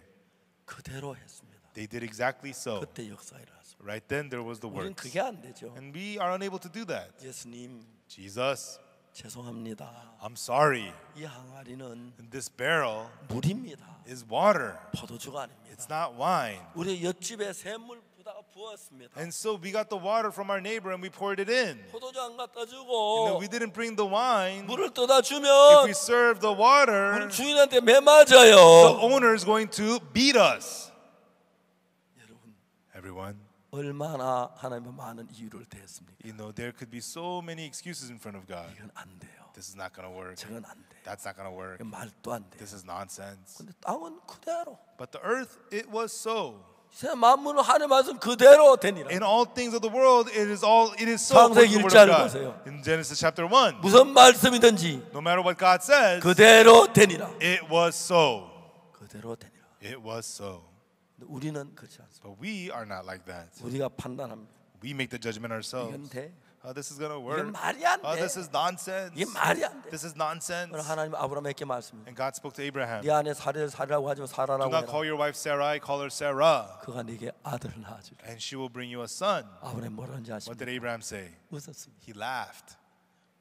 그대로 했습니다. They did exactly so. 그때 역사가 일어났습니다. Right then there was the 우리는 works. 그게 안 되죠. And we are unable to do that. 예수님 Jesus, 죄송합니다. I'm sorry. 이 항아리는 And this barrel 물입니다. is water. 포도주가 아닙니다. It's not wine. 우리 옆집에 샘물 부었습니다. And so we got the water from our neighbor and we poured it in. 포도주 안 갖다 And 주고 then we didn't bring the wine. 물을 떠다 If 주면 we serve the water, 우리 주인한테 매 the 맞아요. owner is going to beat us. 여러분 Everyone, 얼마나 하나님의 많은 이유를 대했습니까? you know, there could be so many excuses in front of God. 이건 안 돼요. This is not going to work. 저건 안 돼. That's not going to work. 이건 말도 안 돼. This is nonsense. 근데 땅은 그대로. But the earth, it was so. 세 만물은 하나님 말씀 그대로 되니라. In all things of the world, it is so. 창세기 according to the word 1장을 of 보세요. God. In Genesis chapter 1, 무슨 말씀이든지 no matter what God says, 그대로 되니라. it was so. 그대로 되니라. It was so. 근데 우리는 그렇지 않습니다. But we are not like that. 우리가 판단합니다. We make the judgment 이건 ourselves. 돼. Oh, this is going to 이건 work. 말이 안 Oh, 돼. this is nonsense. 이게 말이 안 돼. This is nonsense. 그러나 하나님 아브라함에게 말씀입니다. And God spoke to Abraham. 네 안에 사라라고 하지 마. Do 사라라고 not call 해라. your wife Sarai, call her Sarah. 그가 네게 아들을 낳아주리라. And she will bring you a son. 아브라함 뭐라는지 What 아십니까? did Abraham say? 웃었습니다. He laughed.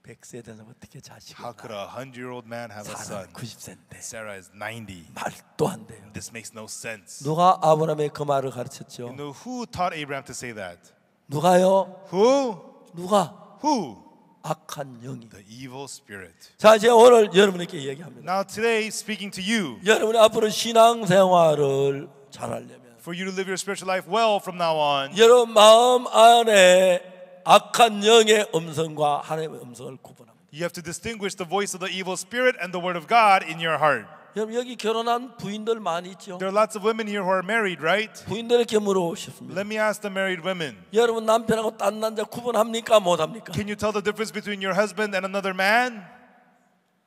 100세 되면 어떻게 자식을 How could 낳아? a 100-year-old man have a 사람 son? 90세인데 Sarah is 90. 말도 안 돼요. This makes no sense. 누가 아브라함의 그 말을 You 가르쳤죠? know who taught Abraham to say that? 누가요? Who? 누가? Who? 악한 영이. The evil spirit. 자, 이제 오늘 여러분에게 얘기합니다. Now today, speaking to you, 여러분이 앞으로 신앙생활을 잘하려면 for you to live your spiritual life well from now on, 여러분 마음 안에 악한 영의 음성과 하나님의 음성을 구분합니다. you have to distinguish the voice of the evil spirit and the word of God in your heart. 여러분 여기 결혼한 부인들 많이 있죠? There are lots of women here who are married, right? 부인들에게 물어보십니다. Let me ask the married women. 여러분 남편하고 딴 남자 구분합니까? 못합니까? Can you tell the difference between your husband and another man?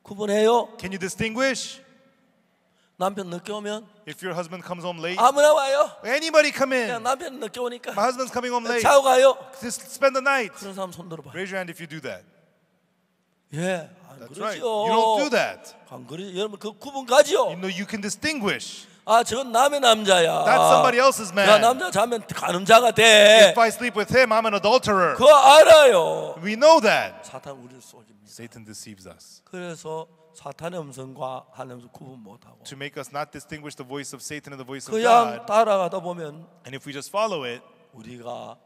구분해요? Can you distinguish? 남편 늦게 오면 If your husband comes home late, 아무나 와요. anybody come 그냥 in. 남편 늦게 오니까 My husband's coming home late. 자고 가요. Just spend the night. 그런 사람 손 들어봐요. Raise your hand if you do that. 예, 안 That's right. 그러지요. You don't do that. 안 그러지. 여러분 그 구분 가지요. You know you can distinguish. 아, 저건 남의 남자야. That's somebody else's 야, man. 남자 자면 간음자가 돼. If I sleep with him, I'm an adulterer. 그거 알아요. We know that. 사탄 우리를 속입니다. Satan deceives us 그래서 사탄의 음성과 하나님의 음성 구분 못하고 to make us not distinguish the voice of Satan and the voice of 그냥 God. 따라가다 보면 And if we just follow it, 우리가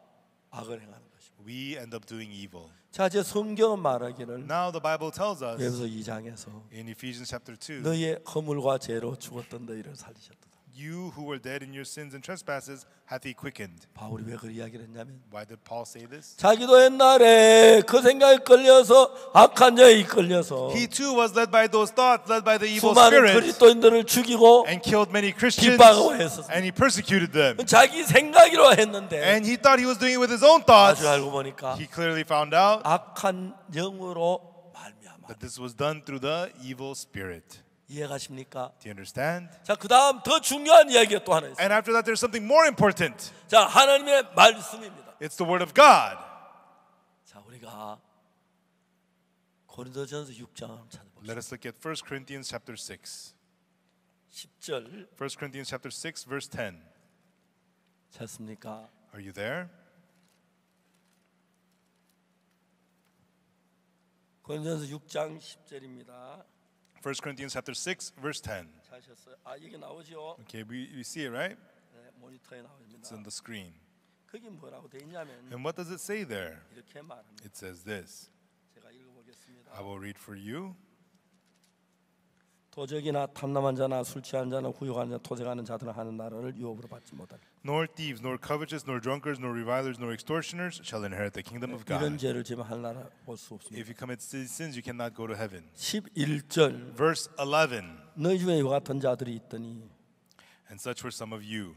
악을 행하는 것입니다. we end up doing evil. 자, 이제 성경은 말하기를 Now the Bible tells us 에베소 2장에서 in Ephesians chapter 2, 너희의 허물과 죄로 죽었던 너희를 살리셨다. you who were dead in your sins and trespasses hath he quickened. 바울이 왜 그 이야기를 했냐면 Why did Paul say this? 자기도 옛날에 그 생각에 끌려서 악한 영에 이끌려서 He too was led by those thoughts, led by the evil 수많은 spirits, 그리스도인들을 죽이고 and killed many Christians, 핍박하고 했었습니다. and he persecuted them. 자기 생각이로 했는데 And he thought he was doing it with his own thoughts. 아주 알고 보니까 He clearly found out 악한 영으로 말미암아. that this was done through the evil spirit. 이해가십니까? Do you understand? 자, 그다음 더 중요한 이야기가 또 하나 있어요. And after that, there's something more important. 자, 하나님의 말씀입니다. It's the word of God. 자, 우리가 고린도전서 6장 한번 찾아봅시다. Let us look at 1 Corinthians chapter 6. 10절 1 Corinthians chapter 6, verse 10. 찾습니까? Are you there? 고린도전서 6장 10절입니다. 1 Corinthians chapter 6, verse 10. 찾으셨어요? 아, 이게 나오죠? Okay, we see it, right? 네, 모니터에 나옵니다. It's on the screen. 거기 뭐라고 돼 있냐면 And what does it say there? 이렇게 말합니다. It says this. 제가 읽어보겠습니다. I will read for you. 도적이나 탐남한 자나 술 취한 자나 후욕하는 자 토색하는 자들은 하는 나라를 유업으로 받지 못하리. Nor thieves, nor covetous, nor drunkards, nor revilers, nor extortioners shall inherit the kingdom of 이런 God. 죄를 지면 할 나라 볼 수 없습니다. If you commit sins, you cannot go to heaven. 11절 Verse 11. 너희 중에 이와 같은 자들이 있더니 And such were some of you.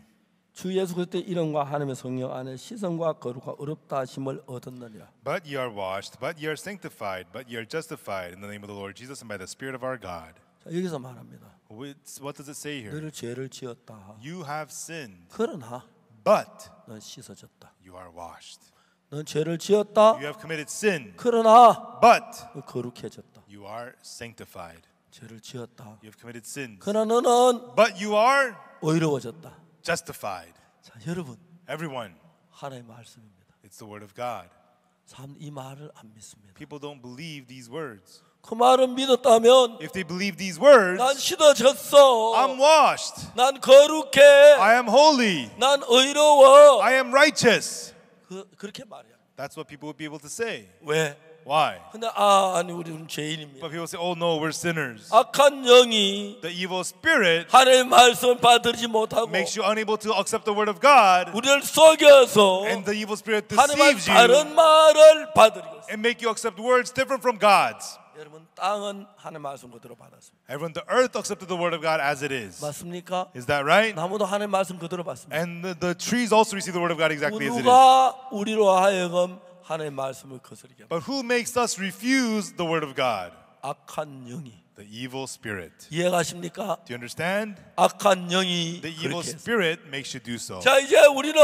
주 예수 그리스도의 이름과 하나님의 성령 안에 시선과 거룩과 어렵다 하심을 얻었느니라. But ye are washed, but ye are sanctified, but ye are justified in the name of the Lord Jesus and by the Spirit of our God. 자, 여기서 말합니다. What does it say here? 너를 죄를 지었다. You have sinned, 그러나 but 넌 씻어졌다. you are washed. 넌 죄를 지었다. You have committed sin, 그러나 but 넌 거룩해졌다. you are sanctified. 죄를 지었다. You have committed sins, 그러나 너는 but you are 의로워졌다. justified. 자, 여러분, Everyone, 하나님의 말씀입니다. it's the word of God. 사람 이 말을 안 믿습니다. People don't believe these words. 그 말을 믿었다면 If they believe these words, 난 씻어졌어. I'm washed. 난 거룩해. I am holy. 난 의로워. I am righteous. 그렇게 말해요. That's what people would be able to say. 왜? Why? 근데 아니 우리는 죄인입니다. But people say, oh no, we're sinners. 악한 영이 The evil spirit 하나님의 말씀을 받들지 못하고 makes you unable to accept the word of God, 우리를 속여서 and the evil spirit 하나님의 deceives you 다른 말을 받들이고 있어요. and make you accept words different from God's. 여러분, 땅은 하나님의 말씀 그대로 받았습니다. Everyone, the earth accepted the word of God as it is. 맞습니까? Is that right? 나무도 하나님의 말씀 그대로 받습니다. And the trees also receive the word of God exactly as it is. 누가 우리로 하여금 하나님의 말씀을 거스르게 합니까? But who makes us refuse the word of God? 악한 영이. The evil spirit. 이해가십니까? Do you understand? 악한 영이 The evil 그렇게 했어요. spirit makes you do so. 자, 이제 우리는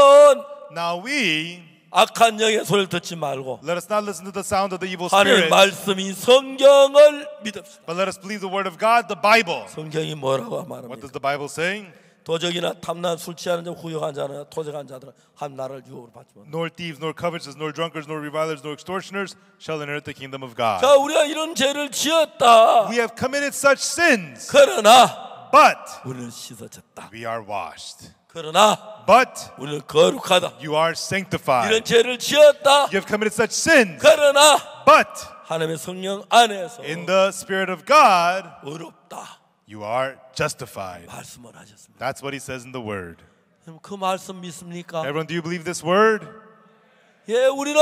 Now we, 악한 영의 소리를 듣지 말고 let us not listen to the sound of the evil 하나님의 spirit, 말씀이 성경을 믿읍시다. but let us believe the word of God, the Bible. 성경이 뭐라고 What 말합니까? does the Bible say? 도적이나 탐난 술 취하는 자 후욕한 자나 토적한 자들은 한 나라를 유혹으로 받지 못. Nor thieves, nor covetous, nor drunkards, nor revilers, nor extortioners shall inherit the kingdom of God. 자, 우리가 이런 죄를 지었다. We have committed such sins, 그러나 but 우리는 씻어졌다. we are washed. 그러나 But 우리는 거룩하다. you are sanctified. 이런 죄를 지었다. You have committed such sins, 그러나 but 하나님의 성령 안에서 in the Spirit of God, 의롭다. you are justified. 말씀을 하셨습니다. That's what he says in the word. 그럼 그 말씀 믿습니까? Everyone, do you believe this word? 예, 우리는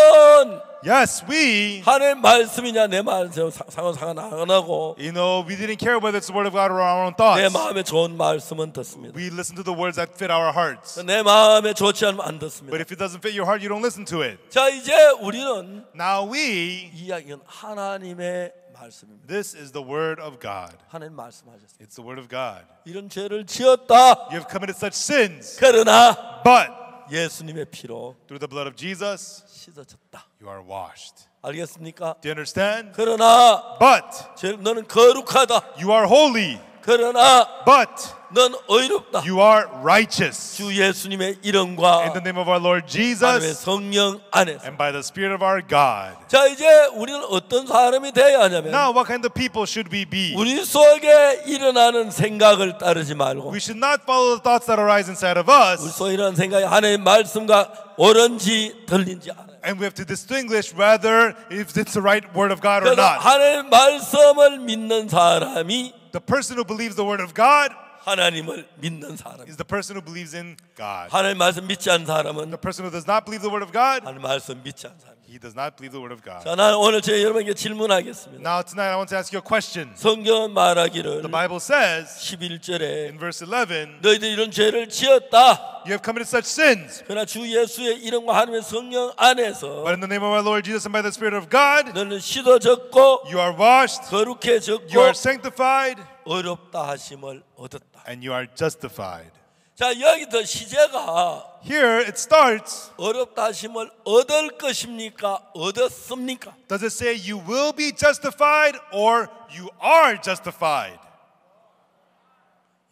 Yes, we. 하나님 말씀이냐 내 말씀 상관 안 하고 You know, we didn't care whether it's the word of God or our own 내 thoughts. 마음에 좋은 말씀은 듣습니다. We listen to the words that fit our hearts. 내 마음에 좋지 않으면 안 듣습니다. But if it doesn't fit your heart, you don't listen to it. 자, 이제 우리는 Now we, 이야기는 하나님의 말씀입니다. this is the word of God. 하나님 말씀하셨습니다. It's the word of God. 이런 죄를 지었다. You have committed such sins, 그러나 but 예수님의 피로 through the blood of Jesus, 씻어졌다. you are washed. 알겠습니까? Do you understand? 그러나 But 너는 거룩하다. you are holy, 그러나 but 넌 의롭다. you are righteous. 주 예수님의 이름과 In the name of our Lord 하나님의 Jesus 성령 안에서. and by the Spirit of our God. 자, 이제 우리는 어떤 사람이 되어야 하냐면 Now, what kind of people should we be? 우리 속에 일어나는 생각을 따르지 말고 We should not follow the thoughts that arise inside of 우리 us, 속에 일어나는 생각이 하나님의 말씀과 옳은지 들린지 알아요. and we have to distinguish whether if it's the right word of God or 그래서 not. 하나님의 말씀을 믿는 사람이 The person who believes the word of God 하나님을 믿는 사람. is the person who believes in God. 하나님 말씀 믿지 않는 사람은 The person who does not believe the word of God, 하나님 말씀 믿지 않는 사람. he does not believe the word of God. 자, 나는 오늘 제 여러분에게 질문하겠습니다. Now, tonight I want to ask you a question. 성경은 말하기를 The Bible says 11절에 in verse 11, 너희들이 이런 죄를 지었다. you have committed such sins, 그러나 주 예수의 이름과 하나님의 성령 안에서 but in the name of our Lord Jesus and by the Spirit of God, 너는 씻어졌고 you are washed, 거룩해졌고 you are sanctified, 의롭다 하심을 얻었다. and you are justified. 자, 여기서 시제가 Here it starts. 어렵다 하심을 얻을 것입니까? 얻었습니까? Does it say you will be justified or you are justified?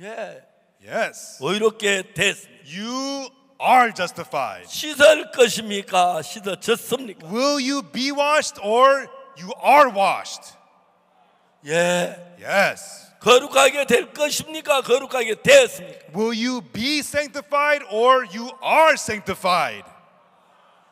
예, Yes. 의롭게 됐습니다. You are justified. 씻을 것입니까? 씻어졌습니까? Will you be washed or you are washed? 예, Yes. 거룩하게 될 것입니까? 거룩하게 됐습니까? Will you be sanctified or you are sanctified?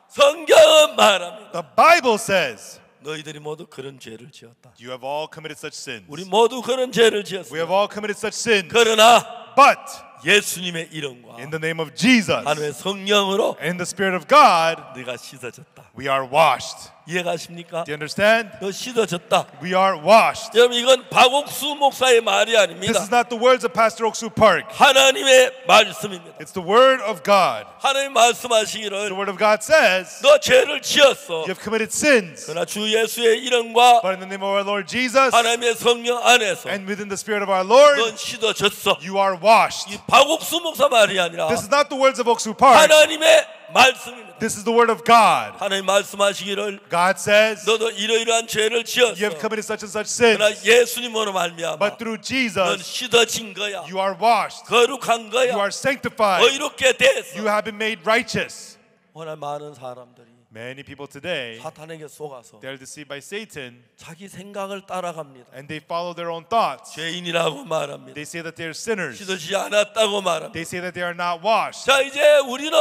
성경은 말합니다. The Bible says 너희들이 모두 그런 죄를 지었다. you have all committed such sins. 우리 모두 그런 죄를 We have 지었습니다. all committed such sins. 그러나 But 예수님의 이름과 in the name of Jesus 하나님의 성령으로 and the Spirit of God, 네가 씻어졌다. we are washed. 이해가십니까? Do you understand? 너 씻어졌다. We are washed. 여러분, 이건 박옥수 목사의 말이 This 아닙니다. is not the words of Pastor Oksu Park. 하나님의 말씀입니다. It's the word of God. 하나님 The 말씀하시기를 word of God says 너 죄를 지었어. you have committed sins, 그러나 주 예수의 이름과 but in the name of our Lord Jesus 하나님의 성령 안에서 and within the Spirit of our Lord, 넌 씻어졌어. you are washed. 이 박옥수 목사 말이 아니라 This is not the words of Oksu Park. 하나님의 말씀입니다. This is the word of God. 하나님 말씀하시기를 God says, 너도 이러이러한 죄를 지었어. you have committed such and such 그러나 sins, 예수님으로 말미암아 but through 넌 Jesus, 씻어진 거야. you are washed, 거룩한 you 거야. are sanctified, 의롭게 됐어. you have been made righteous. 오늘 많은 사람들이 Many people today, 사탄에게 속아서 they're deceived by Satan, 자기 생각을 따라갑니다. and they follow their own thoughts. 죄인이라고 말합니다. They say that they're sinners. 씻어지지 않았다고 말합니다. They say that they are not washed. 자, 이제 우리는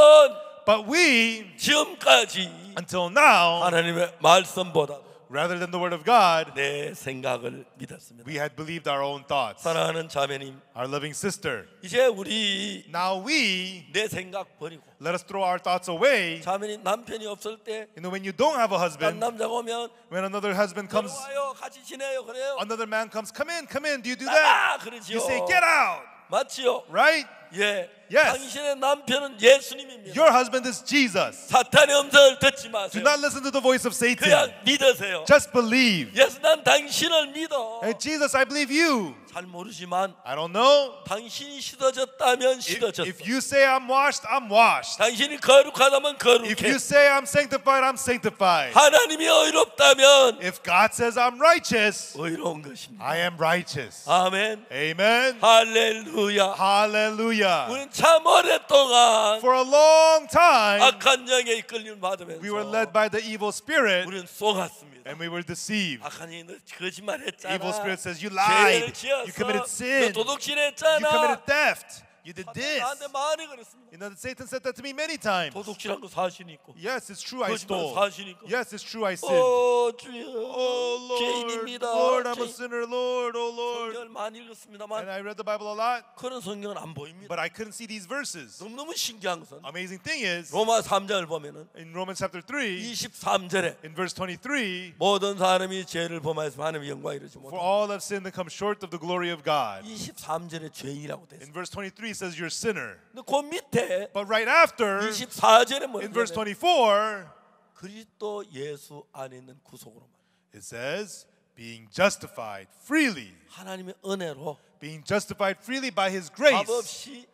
But we, 지금까지 until now, 하나님의 말씀보다 rather than the word of God, 내 생각을 믿었습니다. we had believed our own thoughts. 사랑하는 자매님, Our loving sister. 이제 우리 Now we, 내 생각 버리고 let us throw our thoughts away. 자매님 남편이 없을 때 You know, when you don't have a 딴 husband, 남자가 오면 when another husband comes, 와요 같이 지내요 그래요. another man comes, come in, do you do that? 나가 그러지요. You say, get out, 맞지요? right? 예. Yes. 당신의 남편은 예수님입니다. Your husband is Jesus. 사탄의 음성을 듣지 Do 마세요. not listen to the voice of Satan. 그냥 믿으세요. Just believe. 예수 난 당신을 믿어. Hey, Jesus, I believe you. 잘 모르지만 I don't know. 당신이 씻어졌다면 씻어졌어. If you say I'm washed, I'm washed. 당신이 거룩하다면 If 거룩해. you say I'm sanctified, I'm sanctified. 하나님이 의롭다면 If God says I'm righteous, 의로운 것입니다. I am righteous. 아멘. Amen. 할렐루야. Hallelujah. 우리는 참 오랫동안 For a long time, 악한 영에 이끌림 we were 받으면서 led by the evil spirit 우리는 속았습니다. and we were deceived. 악한 영이 너 거짓말했잖아. Evil spirit says you 죄를 lied, 지었어. you committed 너 sin, you 도둑질했잖아. committed theft, you did this. 나한테 많이 그랬습니다. You know, Satan said that to me many times. 도둑질한 거 사실 있고. Yes, it's true I 거짓말 stole. 사실 있고. Yes, it's true I sinned. 오 주여. Oh Lord, 죄인입니다. Lord, I'm a 죄인. sinner, Lord, oh Lord. 성경을 많이 And 읽었습니다만 I read the Bible a lot, 그런 성경은 안 보입니다. but I couldn't see these verses. 너무너무 신기한 것은 Amazing thing is, 로마 3장을 보면은 in Romans chapter 3, 23절에 in verse 23, 모든 사람이 죄를 범하여서 하나님의 영광에 이르지 for 못하고 all have sinned and come short of the glory of God. 23절에 죄인이라고 돼 있어요. In verse 23 it says you're a sinner. 근데 그 밑에 But right after, 24절에 in verse 뭐냐면 24, 그리스도 예수 안에 있는 구속으로 it says, being justified freely. 하나님의 은혜로 Being justified freely by His 값 grace. 없이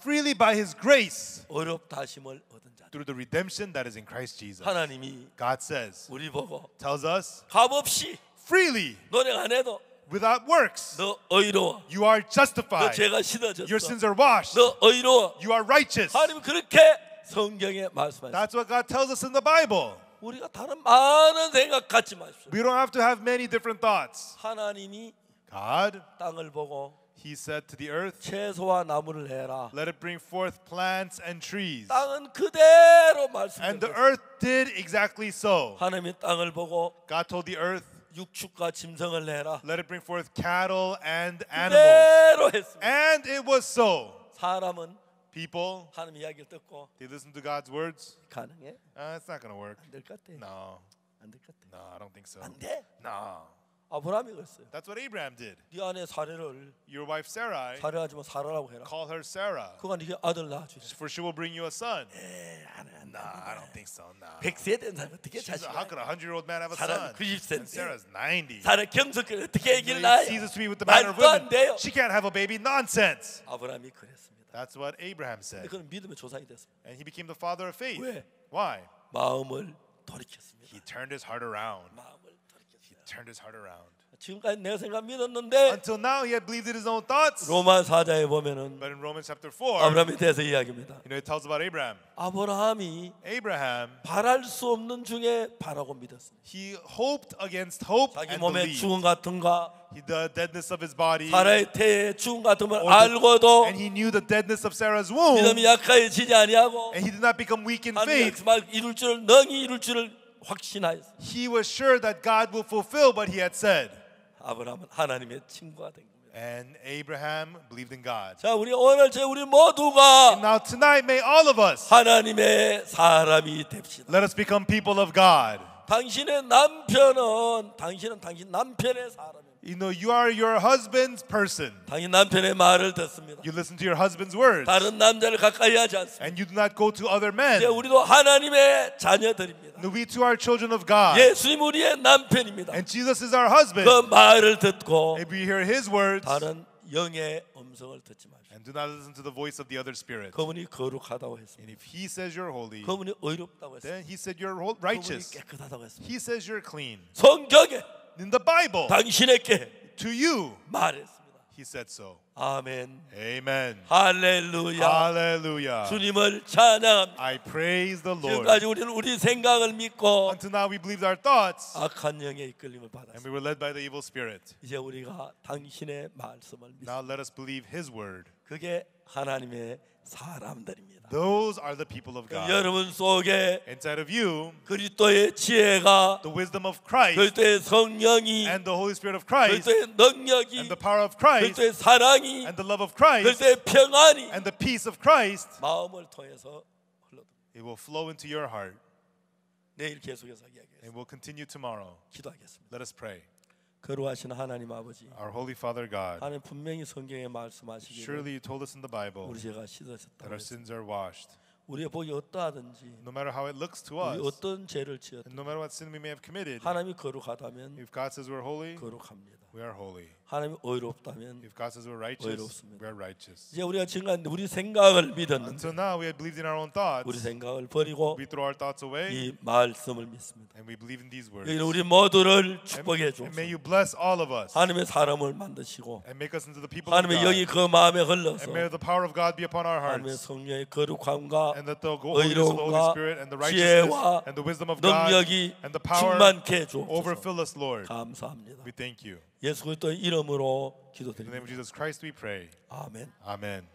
Freely by His grace. 어렵다심을 얻은 자. Through the redemption that is in Christ Jesus. 하나님이 God says, 우리 보고 tells us, 값 없이 freely, 노력 안 해도 without works, 너 의로워. you are 너 justified. 죄가 씻어졌어. Your sins are washed. 너 의로워. You are righteous. 하나님 그렇게 성경에 말씀하셨어요. That's what God tells us in the Bible. 우리가 다른 많은 생각 갖지 마십시오. We don't have to have many different thoughts. 하나님이 God, 땅을 보고 He said to the earth, 채소와 나무를 해라. let it bring forth plants and trees. 땅은 그대로 And the 말씀드렸어요. earth did exactly so. 하나님이 땅을 보고 God told the earth, 육축과 짐승을 내라. let it bring forth cattle and animals. 그대로 했습니다. And it was so. 사람은 People, 하나님 이야기를 듣고 they listen to God's words. 가능해? It's not going to work. 안 될 것 같아. No, 안 될 것 같아. no, I don't think so. 안 돼. No. 아브라함이 그랬어요. That's what Abraham did. 네 아내 사례를 Your wife Sarai, 사례하지 마 사라라고 해라. call her Sarah, 그가 네게 아들 낳아주지. for she will bring you a son. 나 I don't think so. No. 100세 된 사람 어떻게 How 자식을? could a 100-year-old man have a 사람 son? 90세인데. And Sarah's 90. 사례 경석을 어떻게 He 얘기를 낳아요? sees to me with the manner of 말도 안 women. 돼요. She can't have a baby. Nonsense. 아브라함이 그랬습니다. That's what Abraham 근데 said. 그는 믿음의 조상이 됐습니다. And he became the father of faith. 왜? Why? 마음을 돌이켰습니다. He turned his heart around. 마음을 돌이켰어요. He turned his heart around. 지금까지 내 생각 믿었는데 Until now, he had believed in his own thoughts. 로마 4장에 보면은 But in Romans chapter 4, 아브라함에 대해서 이야기합니다. it tells about Abraham. 아브라함이 Abraham, 바랄 수 없는 중에 바라고 믿었습니다. he hoped against hope 자기 and 몸의 believed. 죽음 같은가 The deadness of his body. 사라의 태의 죽음 같은 걸 Or the- 알고도 and he knew the deadness of Sarah's womb. 믿음이 약해지지 아니하고 And he did not become weak in 하나님 faith. 말 이룰 줄을 능히 이룰 줄을 확신하였어. He was sure that God will fulfill what he had said. 아브라함은 하나님의 친구가 된 겁니다. And Abraham believed in God. 자, 우리 오늘 우리 모두가 Now tonight, may all of us, 하나님의 사람이 됩시다. let us become people of God. 당신의 남편은 당신 남편의 사람입니다. You know, you are your husband's person. 당신 남편의 말을 듣습니다. You listen to your husband's words. 다른 남자를 가까이 하지 않습니다. And you do not go to other men. 이제 우리도 하나님의 자녀들입니다. No, we too are children of God. 예수님 우리의 남편입니다. And Jesus is our husband. 그 말을 듣고 If we hear his words, 다른 영의 음성을 듣지 마십시오. And do not listen to the voice of the other spirit. 그분이 거룩하다고 And 했습니다. if he says you're holy, 그분이 의롭다고 했습니다. then he said you're 그분이 righteous. 깨끗하다고 했습니다. He says you're clean. 성경에 In the Bible, 당신에게 to you, 말했습니다. he said so. 아멘. Amen. 할렐루야. Hallelujah. 주님을 찬양합니다. I praise the Lord. 지금까지 우리는 우리 생각을 믿고 Until now we believed our thoughts, 악한 영의 이끌림을 and 받았습니다. we were led by the evil spirit. 이제 우리가 당신의 말씀을 믿습니다. Now let us believe his word. 그게 하나님의 사람들입니다. Those are the people of God. 여러분 속에 Inside of you, 그리스도의 지혜가, the wisdom of Christ 그리스도의 성령이, and the Holy Spirit of Christ 그리스도의 능력이, and the power of Christ 그리스도의 사랑이, and the love of Christ 그리스도의 평안이 and the peace of Christ, 마음을 통해서 흘러듭니다. it will flow into your heart 내일 계속해서 and 이야기하겠습니다. will continue tomorrow. 기도하겠습니다. Let us pray. 거룩하신 하나님 아버지, Our Holy Father God, 하나님 분명히 성경에 말씀하시기를 surely you told us in the Bible 우리 죄가 that 씻어졌다고 our 했습니다. sins are washed. 우리의 복이 어떠하든지, No matter how it looks to 우리 us, 어떤 죄를 지었든 and no matter what sin we may have committed, 하나님이 거룩하다면 if God says we're holy, 거룩합니다. we are holy. 하나님이 의롭다면 If God says we're righteous, 의롭습니다. we are righteous. 이제 우리가 지금까지 우리 생각을 믿었는데 Until now, we had believed in our own 우리 thoughts. 생각을 버리고 We throw our thoughts away 이 말씀을 믿습니다. and we believe in these words. 여기는 우리 모두를 축복해 And may 주옵소서. you bless all of us 하나님의 사람을 만드시고 and make us into the people of 하나님의 영이 God. 그 마음에 흘러서 And may the power of God be upon our 하나님의 hearts. 성령의 거룩함과 And that the holiness of the Holy 의로움과 Spirit and the righteousness 지혜와 and the wisdom of God 능력이 and the power 충만케 해 주옵소서. overfill us, Lord. 감사합니다. We thank you. 예수 그리스도의 이름으로 In the name of 기도드립니다. Jesus Christ we pray. 아멘. Amen.